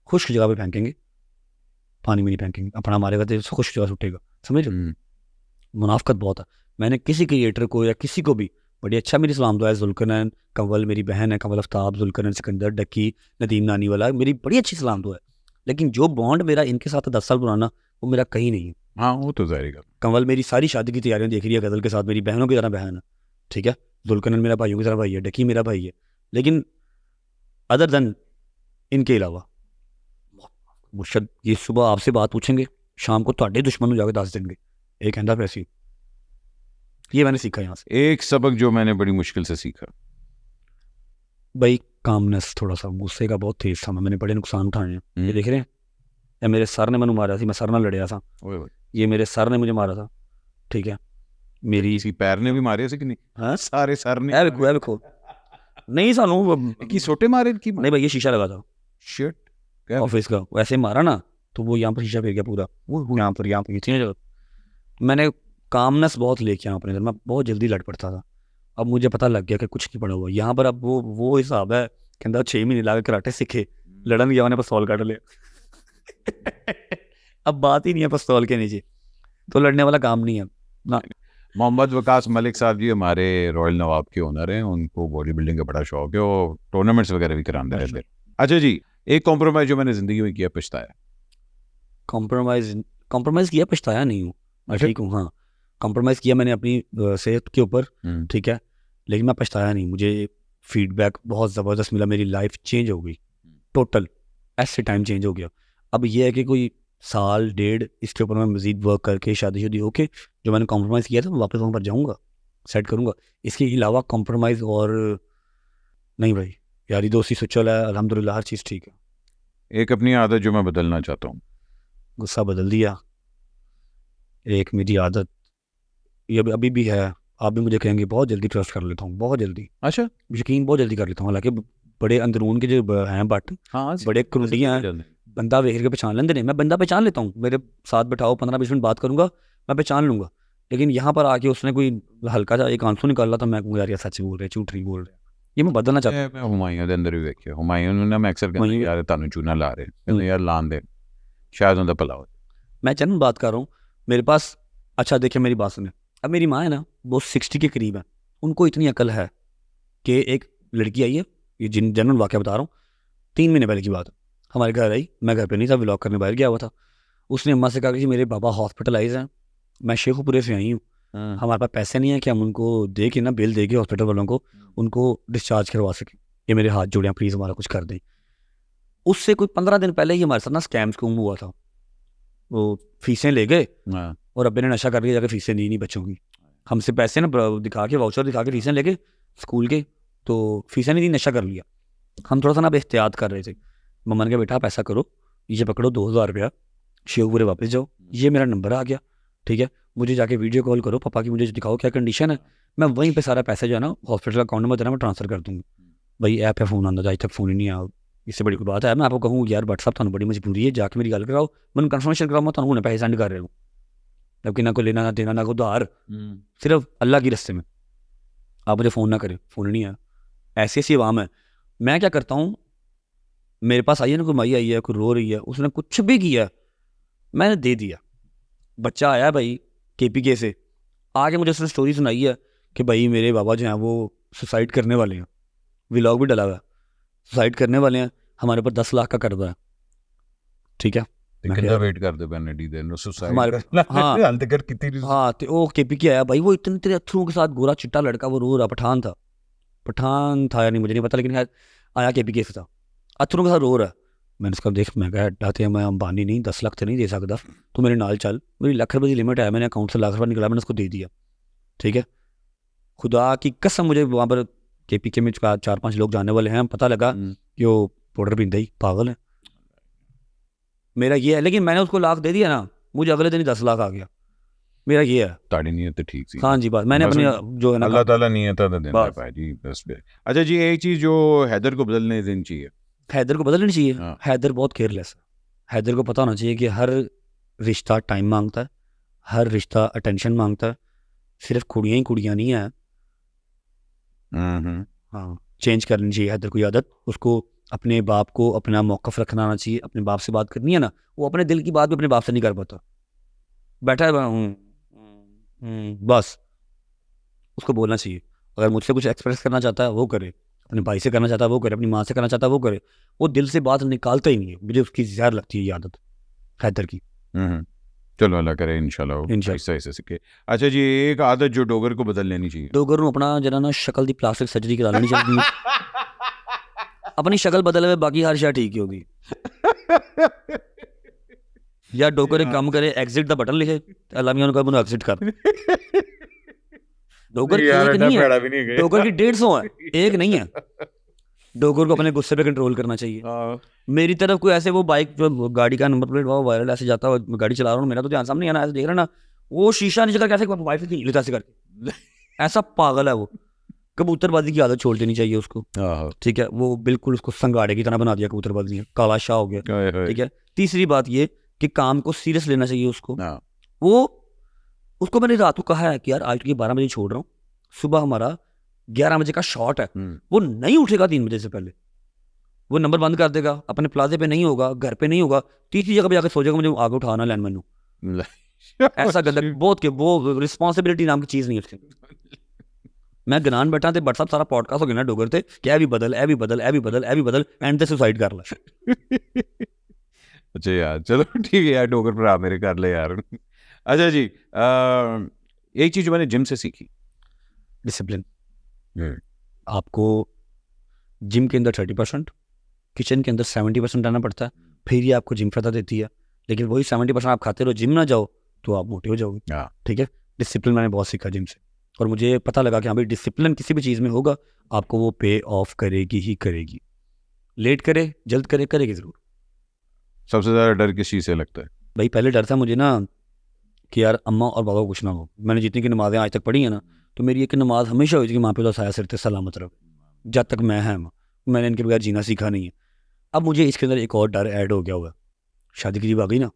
खुश्क जगह पे फेंकेंगे, पानी में नहीं फेंकेंगे। अपना मारेगा तो खुश्क जगह से उठेगा, समझ रहे। मुनाफकत बहुत है। मैंने किसी क्रिएटर को या किसी को भी बड़ी अच्छा मेरी सलाम दुआ है। जुल्करनैन कंवल मेरी बहन है, कंवल आफ्ताब, जुल्करनैन सिकंदर, डक्की, नदीम नानी वाला, मेरी बड़ी अच्छी सलाम दुआ है। लेकिन जो बॉन्ड मेरा इनके साथ 10 साल पुराना, वो मेरा कहीं नहीं है। हाँ वो तो जाहिर है। कंवल मेरी सारी शादी की तैयारियां देख रही है गजल के साथ, मेरी बहनों की तरह बहन है, ठीक है। जुल्करनैन मेरा भाइयों की तरह भाई है, डक्की मेरा भाई है। लेकिन अदर देन इनके अलावा मुर्शद ये सुबह आपसे बात पूछेंगे, शाम को ਤੁਹਾਡੇ दुश्मन ਨੂੰ जाके दस देंगे। एक कहता पैसी, ये मैंने सीखा यहाँ से। एक सबक जो मैंने बड़ी मुश्किल से सीखा भाई, कामनेस। थोड़ा सा गुस्से का बहुत तेज था, मैंने बड़े नुकसान उठाए हैं। ये देख रहे हैं, या मेरे सर ने मैंने मारा थी, मैं सर ना लड़िया था, ये मेरे सर ने मुझे मारा था, ठीक है। मेरी इसी पैर ने भी मारे कि नहीं? हाँ सारे सर ने देखो नहीं सानू की सोटे मारे की नहीं भाई, ये शीशा लगा था शिट ऑफिस का, वैसे मारा ना तो वो यहाँ पर शीशा फिर गया पूरा, वो यहाँ पर इतनी जगह। मैंने कामनेस बहुत लेके आया अपने अंदर, मैं बहुत जल्दी लड़ पड़ता था। अब मुझे पता लग गया कि कुछ नहीं पड़ा हुआ यहाँ पर। अब वो हिसाब है, कहता 6 महीने लगे कराटे सीखे, लड़न गया मैंने पिस्तौल काट लिया। अब बात ही नहीं है पिस्तौल के नीचे, तो लड़ने वाला काम नहीं है ना। मोहम्मद वकास मलिक साहब जी हमारे रॉयल नवाब के ओनर हैं, उनको बॉडी बिल्डिंग का बड़ा शौक है, वो टूर्नामेंट्स वगैरह भी कराते रहते हैं। अच्छा जी, एक कॉम्प्रोमाइज जो मैंने जिंदगी में किया पछताया। कॉम्प्रोमाइज़ किया पछताया नहीं हूँ, मैं ठीक हूँ। हाँ, कॉम्प्रोमाइज़ किया मैंने अपनी सेहत के ऊपर, ठीक है, लेकिन मैं पछताया नहीं। मुझे फीडबैक बहुत ज़बरदस्त मिला, मेरी लाइफ चेंज हो गई टोटल, ऐसे टाइम चेंज हो गया। अब ये है कि कोई साल डेढ़ इसके ऊपर मैं मज़ीद वर्क करके शादी होके जो मैंने कॉम्प्रोमाइज़ किया था मैं वापस वहाँ पर जाऊँगा, सेट करूँगा। इसके अलावा कॉम्प्रोमाइज़ और नहीं भाई, यारी दोस्ती सुचल है, अल्हम्दुलिल्लाह हर चीज़ ठीक है। एक अपनी आदत जो मैं बदलना चाहता हूँ, गुस्सा बदल दिया। एक मेरी आदत ये अभी भी है, आप भी मुझे कहेंगे, बहुत जल्दी ट्रस्ट कर लेता हूँ, बहुत जल्दी। अच्छा, यकीन बहुत जल्दी कर लेता हूँ। हालांकि बड़े अंदरून के जो हैं बट हाँ बड़े कुंडियाँ हैं, बंदा वेख के पहचान लेंगे नहीं। मैं बंदा पहचान लेता हूँ, मेरे साथ बैठाओ 15-20 मिनट बात करूँगा, मैं पहचान लूँगा। लेकिन यहाँ पर आके उसने कोई हल्का सा एक आंसू निकाला तो मैं कहूँगा यार ये सच बोल रहे, झूठ नहीं बोल रहे। ये मैं बदलना चाहता हूँ। मैं हुमायूं के अंदर भी देखिए, हुमायूं ने मैं अक्सर कहता यार तानू चूना ला रहे, कहते यार लान दे, शायद उनका भला हो। मैं चंद बात कर रहा हूँ मेरे पास। अच्छा देखिए मेरी बात सुने, अब मेरी माँ है ना, वो 60 के करीब है, उनको इतनी अकल है कि एक लड़की आई है, ये जनरल वाक़या बता रहा हूँ, 3 महीने पहले की बात है, हमारे घर आई, मैं घर पे नहीं था, व्लॉग करने बाहर गया हुआ था। उसने अम्मा से कहा कि मेरे पापा हॉस्पिटलाइज हैं, मैं शेखुपुरे से आई हूँ, हमारे पास पैसे नहीं है कि हम उनको दे के ना बिल दे के हॉस्पिटल वालों को उनको डिस्चार्ज करवा सकें, ये मेरे हाथ जोड़े हैं प्लीज़ हमारा कुछ कर दें। उससे कोई 15 दिन पहले ही हमारे साथ ना स्कैम्स को हुआ था। वो फीसें ले गए और अब्बे ने नशा करके जाके फीसें दी नहीं बच्चों की, हमसे पैसे ना दिखा के वाउचर दिखा के फीसें लेके स्कूल के, तो फीसें नहीं दी, नशा कर लिया। हम थोड़ा सा ना अब एहतियात कर रहे थे। मम्मा ने कहा बेटा आप ऐसा करो, ये पकड़ो 2000 रुपया, शेखपुरे वापस जाओ, ये मेरा नंबर आ गया, ठीक है, मुझे जाके वीडियो कॉल करो, पापा की मुझे दिखाओ क्या कंडीशन है, मैं वहीं पे सारा पैसा जो है ना हॉस्पिटल अकाउंट में देना मैं ट्रांसफर कर दूँगी। भाई ऐप पे फ़ोन आना, आज तक फ़ोन ही नहीं आया। इससे बड़ी कोई बात है मैं आपको कहूँ यार बट साहब थानू बड़ी मजबूरी है, जाके मेरी गल कराओ, मैं कन्फर्मेशन कराओ, मैं थानू पैसे सेंड कर रहा हूँ, जबकि ना कोई लेना ना देना ना कोई उधार, सिर्फ अल्लाह की रस्ते में। आप मुझे फ़ोन ना करें, फ़ोन ही नहीं आया। ऐसी ऐसी आवाम है। मैं क्या करता हूँ, मेरे पास आई है ना कोई माई आई है, कोई रो रही है, उसने कुछ भी किया मैंने दे दिया। बच्चा आया भाई KPK से, आके मुझे उसने स्टोरी सुनाई है कि भाई मेरे बाबा जो हैं वो सुसाइड करने वाले हैं, व्लॉग भी डला हुआ है, सुसाइड करने वाले हैं, हमारे ऊपर 10 लाख का कर्जा है, ठीक है। कितना वेट करते पैने डी देन सुसाइड हमारे हाँ हाल तक कितनी हाँ तो वो KPK आया भाई, वो इतने तेरे अथरों के साथ गोरा चिट्टा लड़का, वो रो रहा, पठान था या नहीं मुझे नहीं पता, लेकिन आया KPK से था, अथरों के साथ रो रहा है। मैंने उसका देख, मैं कहा डाते मैं अंबानी नहीं, 10 लाख तो नहीं दे सकता, तो मेरे नाल चल, मेरी लाख रुपये की लिमिट है, मैंने अकाउंट से लाख रुपये निकला, मैंने उसको दे दिया, ठीक है। खुदा की कसम मुझे वहाँ पर KPK में 4-5 लोग जाने वाले हैं, पता लगा कि वो पाउडर पींदा ही पागल है। मेरा ये है, लेकिन मैंने उसको लाख दे दिया ना, मुझे अगले दिन ही 10 लाख आ गया। मेरा ये है, ताड़ी नहीं है तो ठीक सी। हाँ जी बात मैंने अपनी जो है ना अल्लाह ताला नहीं है तो देना है जी बस। अच्छा जी एक चीज़ जो हैदर को बदलने देनी चाहिए, हैदर को बदलनी चाहिए। हाँ। हैदर बहुत केयरलेस है। हैदर को पता होना चाहिए कि हर रिश्ता टाइम मांगता है, हर रिश्ता अटेंशन मांगता है, सिर्फ कुड़ियाँ ही कुड़ियाँ नहीं है। हाँ चेंज करनी चाहिए हैदर को ये आदत, उसको अपने बाप को अपना मौक़िफ़ रखना आना चाहिए। अपने बाप से बात करनी है ना, वो अपने दिल की बात भी अपने बाप से नहीं कर पाता, बैठा है बस, उसको बोलना चाहिए। अगर मुझसे कुछ एक्सप्रेस करना चाहता है वो करे, अपने भाई से करना चाहता है वो करे, अपनी माँ से करना चाहता है वो करे, वो दिल से बात निकालता ही नहीं है। मुझे उसकी ज़्यादा लगती है ये आदत हैदर की। चलो अल्लाह करे इंशाल्लाह ऐसे सीखे। अच्छा जी एक आदत जो डोगर को बदल लेनी चाहिए, डोगर को अपना जरा ना शक्ल की प्लास्टिक सर्जरी करा लेनी चाहिए अपनी शक्ल बदल में बाकी हर शय ठीक ही होगी। या डोगर एक काम करे, एग्जिट द बटन लिखे, अल्लाह मियां उनको एग्जिट कर। डोगर की एक नहीं है, डोगर की 150 है, एक नहीं है। डोगर को अपने गुस्से पे कंट्रोल करना चाहिए। मेरी तरफ कोई ऐसे वो बाइक जो गाड़ी का नंबर प्लेट वो वायरल ऐसे जाता है, गाड़ी चला रहा हूँ, मेरा तो ध्यान सामने आना, ऐसे देख रहा ना, वो शीशा नीचे करके ऐसे वाइफ से लेता ऐसे करके, ऐसा पागल है वो। कबूतरबाजी की आदत छोड़ देनी चाहिए उसको, ठीक है। वो बिल्कुल उसको संगाड़े की तरह बना दिया कबूतरबाजी ने, काला शाह हो गया, ठीक है। तीसरी बात ये कि काम को सीरियस लेना चाहिए उसको। वो उसको मैंने रात को कहा है कि यार आज के 12 बजे छोड़ रहा हूँ, सुबह हमारा 11 बजे का शॉट है, वो नहीं उठेगा 3 बजे से पहले, वो नंबर बंद कर देगा, अपने प्लाजे पे नहीं होगा, घर पे नहीं होगा, तीसरी जगह पे जाकर सो जाएगा, मुझे आगे उठाना लैंड मैनू ऐसा गंदा बहुत के वो रिस्पॉन्सिबिलिटी नाम की चीज़ नहीं है उसके। मैं गनान बैठा थे बट साहब सारा पॉडकास्ट हो गया ना डोगर थे कि ए भी बदल ए भी बदल ए भी बदल ए भी बदल एंड ते सुसाइड कर ला। अच्छा यार चलो ठीक है यार, डोगर पर आ मेरे कर ले यार। अच्छा जी एक चीज़ मैंने जिम से सीखी, डिसिप्लिन। आपको जिम के अंदर 30%, किचन के अंदर 70% रहना पड़ता है, फिर ही आपको जिम फायदा देती है। लेकिन वही 70% आप खाते रहो, जिम ना जाओ तो आप मोटे हो जाओगे, ठीक है। डिसिप्लिन मैंने बहुत सीखा जिम से, और मुझे पता लगा कि हाँ भाई डिसिप्लिन किसी भी चीज़ में होगा आपको वो पे ऑफ करेगी ही करेगी, लेट करे जल्द करे करेगी ज़रूर। सबसे ज़्यादा डर किस चीज़ से लगता है? भाई पहले डर था मुझे ना कि यार अम्मा और बाबा को कुछ ना हो। मैंने जितनी की नमाज़ें आज तक पढ़ी है ना, तो मेरी एक नमाज हमेशा हुई थी कि माँ पे तो साया सिर सलामत रहो, जब तक मैं है मैंने इनके बगैर जीना सीखा नहीं है। अब मुझे इसके अंदर एक और डर ऐड हो गया हुआ, शादी की जब आ गई ना,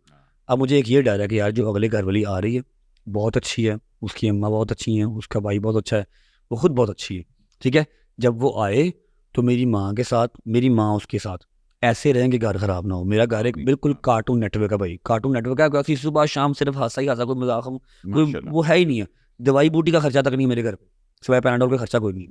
अब मुझे एक ये डर है कि यार जो अगले घर वाली आ रही है बहुत अच्छी है, उसकी अम्मा बहुत अच्छी हैं, उसका भाई बहुत अच्छा है, वो खुद बहुत अच्छी है, ठीक है। जब वो आए तो मेरी माँ के साथ, मेरी माँ उसके साथ ऐसे रहें कि घर ख़राब ना हो। मेरा घर एक बिल्कुल कार्टून नेटवर्क है भाई, कार्टून नेटवर्क है, क्योंकि सुबह शाम सिर्फ हासा ही हासा, कोई मजाक कोई वो है ही नहीं है, दवाई बूटी का खर्चा तक नहीं मेरे घर पे, सिवाय पैनाडोल का खर्चा कोई नहीं,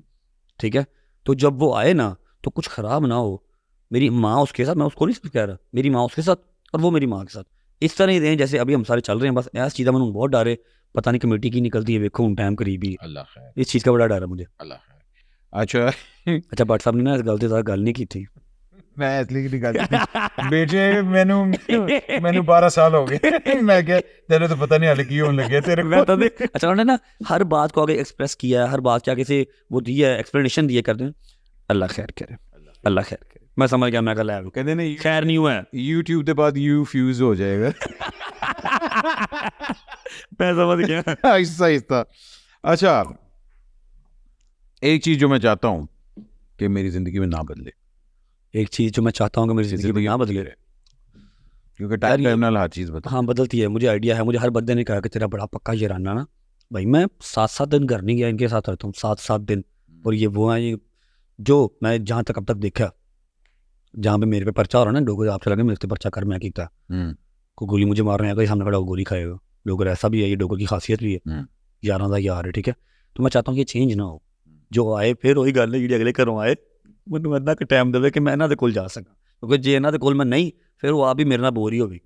ठीक है। तो जब वो आए ना तो कुछ ख़राब ना हो, मेरी माँ उसके साथ, मैं उसको नहीं कह रहा, मेरी माँ उसके साथ और वो मेरी माँ के साथ इस तरह ही रहें जैसे अभी हम सारे चल रहे हैं। बस ऐसी चीज़ें मैंने बहुत डरे, पता नहीं कमेटी की निकलती है, देखो उन टाइम करीबी है। अल्लाह खैर, इस चीज़ का बड़ा डर है मुझे। अल्लाह खैर। अच्छा अच्छा भट्ट साहब ने ना इस गलती से गल नहीं की थी। मैं इसलिए की गल बेटे मैनू 12 साल हो गए मैं क्या तेरे तो पता नहीं हाले की होने लगे तेरे मैं तो अच्छा उन्होंने ना हर बात को आगे एक्सप्रेस किया है, हर बात के आगे से वो दिया है, एक्सप्लेनेशन दिए करते हैं। अल्लाह खैर करे, अल्लाह खैर करे। मैं समझ गया, मैं कल आया कहते नहीं खैर नहीं हुआ है। YouTube के बाद यू फ्यूज हो जाएगा मैं समझ गया। आहिस्ता आहिस्ता। अच्छा, एक चीज जो मैं चाहता हूँ कि मेरी जिंदगी में ना बदले, एक चीज़ जो मैं चाहता हूँ कि मेरी ज़िंदगी में ना बदले, क्योंकि यार टाइम ये- टाइम नाल हर चीज बदल। हाँ बदलती है, मुझे आइडिया है। मुझे हर बंदे ने कहा कि तेरा बड़ा पक्का याराना ना भाई। मैं 7-7 दिन घर नहीं गया, इनके साथ रहता हूँ 7-7 दिन। और ये वो हैं ये जो मैं जहाँ तक अब तक देखा, जहाँ पे मेरे पे पर्चा हो रहा है ना, डोगर आपसे लगे मेरे पे पर्चा कर मैं किया, को गोली मुझे मारने आएगा, सामने खड़ा हो गोली खाएगा। डोगर ऐसा भी है, ये डोगर की खासियत भी है, यारां दा यार है, ठीक है। तो मैं चाहता हूँ कि ये चेंज ना हो। जो आए फिर वही गल है जी अगले घरों आए मैं इन्ना कि टाइम देवे कि मैं इन्हां दे कोल जा सकां, क्योंकि जे इन्हां दे कोल मैं नहीं फिर वो आप भी मेरे नाल बोर ही होगी।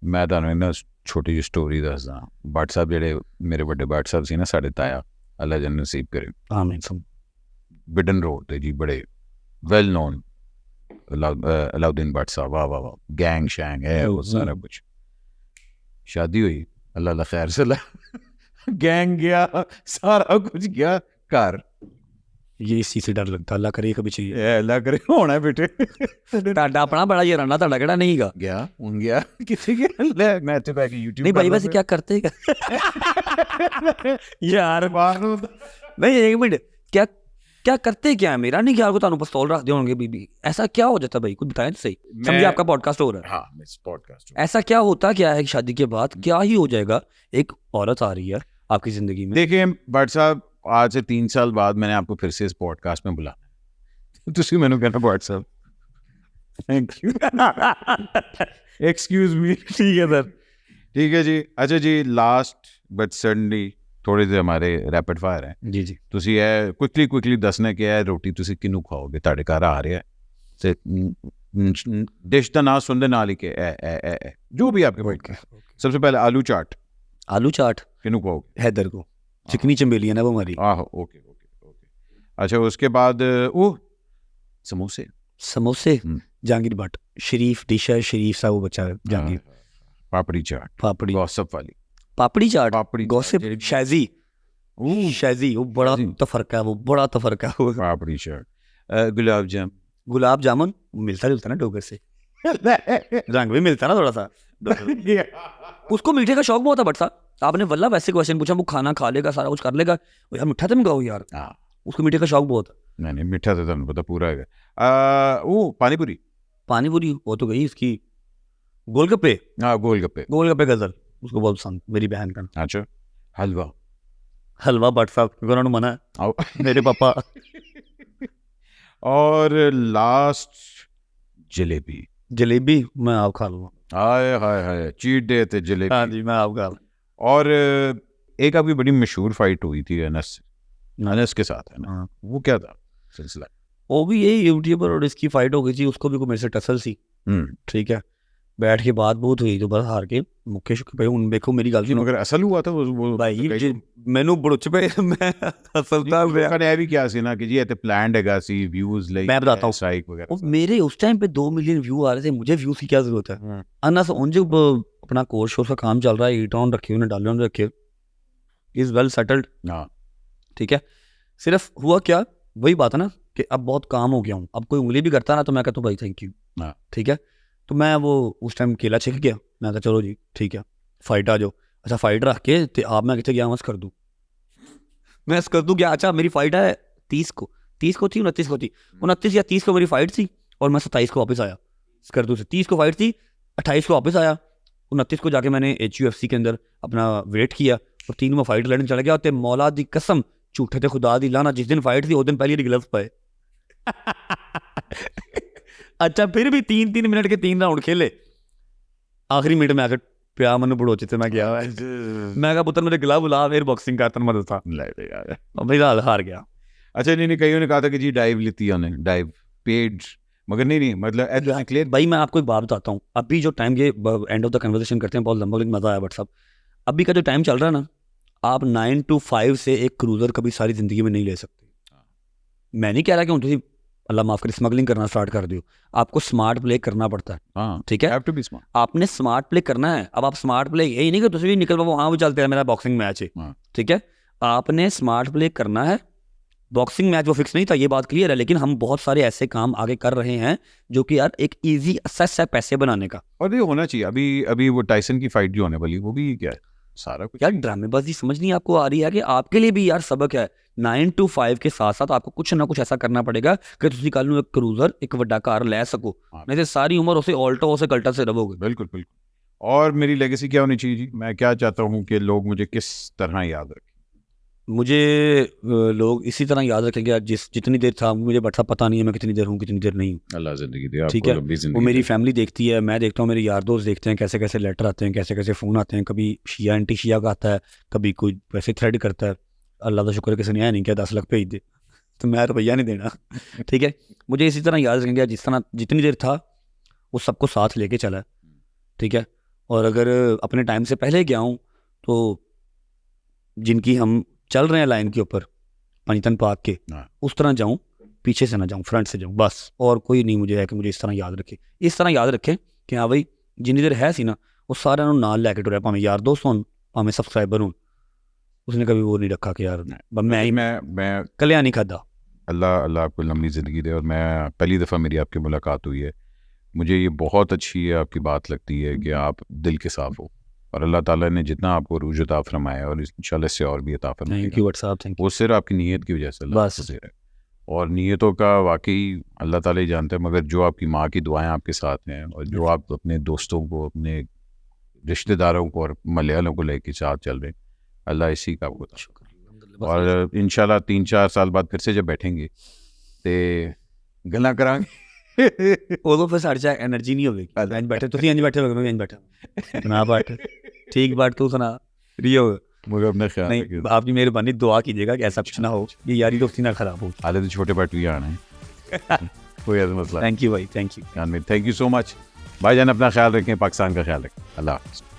मैं ਤੁਹਾਨੂੰ ਨਾ ਛੋਟੀ ਜਿਹੀ ਸਟੋਰੀ ਦੱਸਦਾ। ਭੱਟ ਸਾਹਿਬ ਜਿਹੜੇ ਮੇਰੇ ਵੱਡੇ ਭੱਟ ਸਾਹਿਬ ਸੀ ਨਾ, ਸਾਡੇ ਤਾਇਆ, ਅੱਲਾ ਜਨ ਨਸੀਬ ਕਰੇ, आमीन सब। ਬਿਡਨ ਰੋਡ ਤੇ ਜੀ, ਬੜੇ ਵੈਲ ਨੋਨ ਅਲਾउद्दीन भट्ट साहब, वाह वाह वाह, गैंग शैंग है वो सारा कुछ। शादी हुई, अल्लाह ला खैर सला, गैंग गया, सारा कुछ गया घर। ये इस चीज़ से डर लगता, अल्लाह करे कभी चाहिए। ए अल्लाह करे होना है बेटे। ਤੁਹਾਡਾ ਆਪਣਾ ਬੜਾ ਯਾਰਾਨਾ, ਤੁਹਾਡਾ ਕਿਹੜਾ ਨਹੀਂਗਾ। गया हूं गया किसी के ले मैं तो बैठ YouTube नहीं भाई वैसे क्या करते यार नहीं एक मिनट, क्या क्या करते क्या है? मेरा नहीं ख्याल को ਤੁਹਾਨੂੰ पिस्तौल रख दे होंगे बीबी, ऐसा क्या हो जाता भाई? कुछ बताएं तो सही। समझिए आपका पॉडकास्ट हो रहा है, हाँ मैं पॉडकास्ट ऐसा क्या होता क्या है कि शादी के बाद क्या ही हो जाएगा? एक औरत आ रही है आपकी जिंदगी में। देखिए भट्ट साहब, आज से 3 साल बाद मैंने आपको फिर से इस पॉडकास्ट में बुलाना, तुसी मैंने कहना भट्ट साहब थैंक यू एक्सक्यूज मी। ठीक है सर। ठीक है जी। अच्छा जी, लास्ट बट सडनली थोड़े ਜਿਹੇ हमारे रैपिड फायर हैं जी जी। ਤੁਸੀਂ ਇਹ ਕੁਇਕਲੀ ਦੱਸਣਾ ਕਿ ਇਹ ਰੋਟੀ ਤੁਸੀਂ ਕਿਹਨੂੰ ਖਾਓਗੇ? ਤੁਹਾਡੇ ਘਰ ਆ ਰਿਹਾ ਤੇ डिश ਦਾ ਨਾਮ ਸੁਣਦੇ ਨਾਲ ਹੀ ਕਿ ਇਹ जो भी आपके पेट का। सबसे पहले आलू चाट। आलू चाट किहनू खाओगे? हैदर को, चिकनी चमेली है ना वो हमारी। आहो ओके ओके ओके। अच्छा उसके बाद वो समोसे। समोसे जहांगीर भट्ट, शरीफ डिश है, शरीफ सा वो बच्चा है जहांगीर। पापड़ी चाट, पापड़ी, गॉसिप वाली पापड़ी चाट, पापड़ी गॉसिप, शाजी, शाजी वो बड़ा शाजी। तफरका, वो बड़ा तफरका वो। पापड़ी चाट। गुलाब जाम। गुलाब जामुन मिलता जुलता ना डोगर से, रंग भी मिलता ना थोड़ा सा। उसको मीठे का शौक बहुत है भट्ट साहब। आपने वल्ला वैसे क्वेश्चन पूछा, वो खाना खा लेगा, सारा कुछ कर लेगा, वो यार मिठा तो मंगाओ यार। उसको मीठे का शौक बहुत है। नहीं मीठा तो तुम पता पूरा है। वो पानीपुरी। पानीपुरी वो तो गई इसकी। गोलगप्पे, हाँ गोलगप्पे। गोलगप्पे गजल उसको बहुत पसंद, मेरी बहन का। अच्छा हलवा। हलवा भट्ट साहब क्योंकि उन्होंने मना है, मेरे पापा। और लास्ट जलेबी। जलेबी मैं आप खा लूँगा। हाय हाय हाय, चीट डे थे जलेबी। हाँ जी मैं आप खा लूँ। और एक आपकी बड़ी मशहूर फाइट हुई थी अनस के साथ, है ना? हाँ। वो क्या था सिलसिला? वो भी यही यूट्यूबर और इसकी फाइट हो गई थी, उसको भी कोई मेरे से टसल सी, ठीक है। बैठ के बात बहुत हुई तो बस हार के मुख्य शुक्र भाई उन देखो मेरी गल सुनो। मगर असल हुआ था वो भाई मैनू बड़ुच पे मैं असलता है भी क्या सी ना कि जी ये प्लान्ड हैगा सी व्यूज लाइक मैं बताता हूँ। स्ट्राइक वगैरह। मेरे उस टाइम पे 2 मिलियन व्यू आ रहे थे, मुझे व्यूज की क्या जरूरत है? अनस उनसे अपना कोर्स शोर्स का काम चल रहा है, ईट ऑन रखे उन्हें डाले उन्हें रखे, इज वेल सेटल्ड, ठीक है। सिर्फ हुआ क्या, वही बात है ना कि अब बहुत काम हो गया हूँ, अब कोई उंगली भी करता ना तो मैं कहता हूँ भाई थैंक यू, ठीक है। तो मैं वो उस टाइम केला छिक गया, मैं कहा चलो जी ठीक है फाइट आ जाओ। अच्छा फाइट रख के तो आप मैं कितने गया, कर दूँ मैं कर दूँ क्या? अच्छा मेरी फाइट है 30 को थी 29 को थी, 29 या 30 को मेरी फाइट थी और मैं 27 को वापस आया। कर दूँ से 30 को फाइट थी, 28 को वापस आया, 29 को जाके मैंने HUFC के अंदर अपना वेट किया और 3 में फाइट लड़ने चला गया। तो मौला दी कसम झूठे थे खुदा दी लाना, जिस दिन फाइट थी उस दिन पहले ग्लव्स पाए। अच्छा फिर भी 3-3 मिनट के 3 राउंड खेले, आखिरी मिनट में आकर प्या मनु बड़ोचे थे मैं गया, मैं कहा पुत्र मेरे गिला बुला फिर बॉक्सिंग करता मदद था भाई, हार गया। अच्छा नहीं कईयों ने कहा था कि जी डाइव लेती है, डाइव पेड, मगर नहीं मतलब क्लियर। भाई मैं आपको एक बात बताता हूँ, अभी जो टाइम, ये एंड ऑफ द कन्वर्सेशन करते हैं बहुत लंबा, लेकिन मजा आया। बट साहब अभी का जो टाइम चल रहा है ना, आप 9 to 5 से एक क्रूज़र कभी सारी ज़िंदगी में नहीं ले सकते। मैं नहीं कह रहा कि हूँ तुम अल्लाह माफ़ करे स्मगलिंग करना स्टार्ट कर दियो, आपको स्मार्ट प्ले करना पड़ता है। हाँ, ठीक है, have to be smart. आपने स्मार्ट प्ले करना है। अब आप स्मार्ट प्ले यही नहीं कि तुम भी निकल पाओ, हाँ वो चलते हैं मेरा बॉक्सिंग मैच है, हाँ। ठीक है, आपने स्मार्ट प्ले करना है। बॉक्सिंग मैच वो फिक्स नहीं था, ये बात क्लियर है, लेकिन हम बहुत सारे ऐसे काम आगे कर रहे हैं जो कि यार एक इजी असेस है पैसे बनाने का। और ये होना चाहिए। अभी वो टाइसन की फाइट जो होने वाली वो भी क्या है, सारा कुछ यार ड्रामेबाजी समझ नहीं आपको आ रही है कि आपके लिए भी यार सबक है। 9 to 5 के साथ साथ आपको कुछ ना कुछ ऐसा करना पड़ेगा कि तुम कल ਨੂੰ एक क्रूजर एक ਵੱਡਾ कार ले सको, नहीं तो सारी उम्र उसे ऑल्टो उसे कल्टा से रहोगे। बिल्कुल बिल्कुल। और मेरी लेगेसी क्या होनी चाहिए जी? मैं क्या चाहता हूँ कि लोग मुझे किस तरह याद रखें? मुझे लोग इसी तरह याद रखेंगे यार, जितनी देर था मुझे बड़ा पता नहीं है मैं कितनी देर हूँ कितनी देर नहीं हूँ। अल्लाह जिंदगी दे, ठीक आपको है, लंबी वो जिंदगी मेरी दे। फैमिली देखती है, मैं देखता हूँ, मेरे यार दोस्त देखते हैं कैसे कैसे लेटर आते हैं, कैसे कैसे फ़ोन आते हैं, कभी शिया एंटी शिया का आता है, कभी कोई वैसे थ्रेड करता है। अल्लाह का शुक्र है किसी ने आया नहीं क्या 10 लाख भेज दे, तो मैं रुपया नहीं देना। ठीक है, मुझे इसी तरह याद रखेंगे जिस तरह जितनी देर था वो सबको साथ लेके चला है। ठीक है, और अगर अपने टाइम से पहले गया हूँ तो जिनकी हम चल रहे हैं लाइन के ऊपर पंजतन पाक के, हाँ। उस तरह जाऊँ, पीछे से ना जाऊँ, फ्रंट से जाऊँ, बस। और कोई नहीं मुझे है कि मुझे इस तरह याद रखे। इस तरह याद रखें कि हाँ भाई जिन्नी देर है सी ना वो सारे नाल लैके टुरया, भावें यार दोस्त होन भावें सबसक्राइबर होन। उसने कभी वो नहीं रखा कि यार मैं कलिया नहीं खादा। अल्लाह आपको लंबी ज़िंदगी दे। और मैं पहली दफ़ा मेरी आपकी मुलाकात हुई है, मुझे ये बहुत अच्छी है आपकी बात लगती है कि आप दिल के साफ़ हो, और अल्लाह ताला ने जितना आपको रूज अता फरमाया और इंशाल्लाह से और भी अता थैंक यू फरमाएगा, व्हाट्सएप, थैंक यू। वो सिर्फ आपकी नीयत की वजह से अल्लाह बस। आपको दे रहा है। और नीयतों का वाकई अल्लाह ताला ही जानता है, मगर जो आपकी माँ की दुआएं आपके साथ हैं और जो आप अपने दोस्तों को, अपने रिश्तेदारों को और मलयालों को लेके साथ चल रहे हैं, अल्लाह इसी का आपको शुक्रिया। और इंशाल्लाह 3-4 साल बाद फिर से जब बैठेंगे तो गल्लां करांगे। उदों फिर साढ़े चाहे एनर्जी नहीं होगी इंज बैठे, तुसीं इंज बैठे हो, इंज बैठा ना बैठ, ठीक बैठ, तू सुना रियो। मुझे अपना ख्याल नहीं, रखिए। आपकी मेहरबानी, दुआ कीजिएगा कि ऐसा कुछ ना हो, ये यारी दोस्ती ना खराब हो। हाले तो छोटे पार्ट भी आना है, कोई ऐसा मसला थैंक यू भाई, thank you. Thank you so much भाईजान। अपना ख्याल रखें, पाकिस्तान का ख्याल रखें। अल्लाह हाफ़िज़।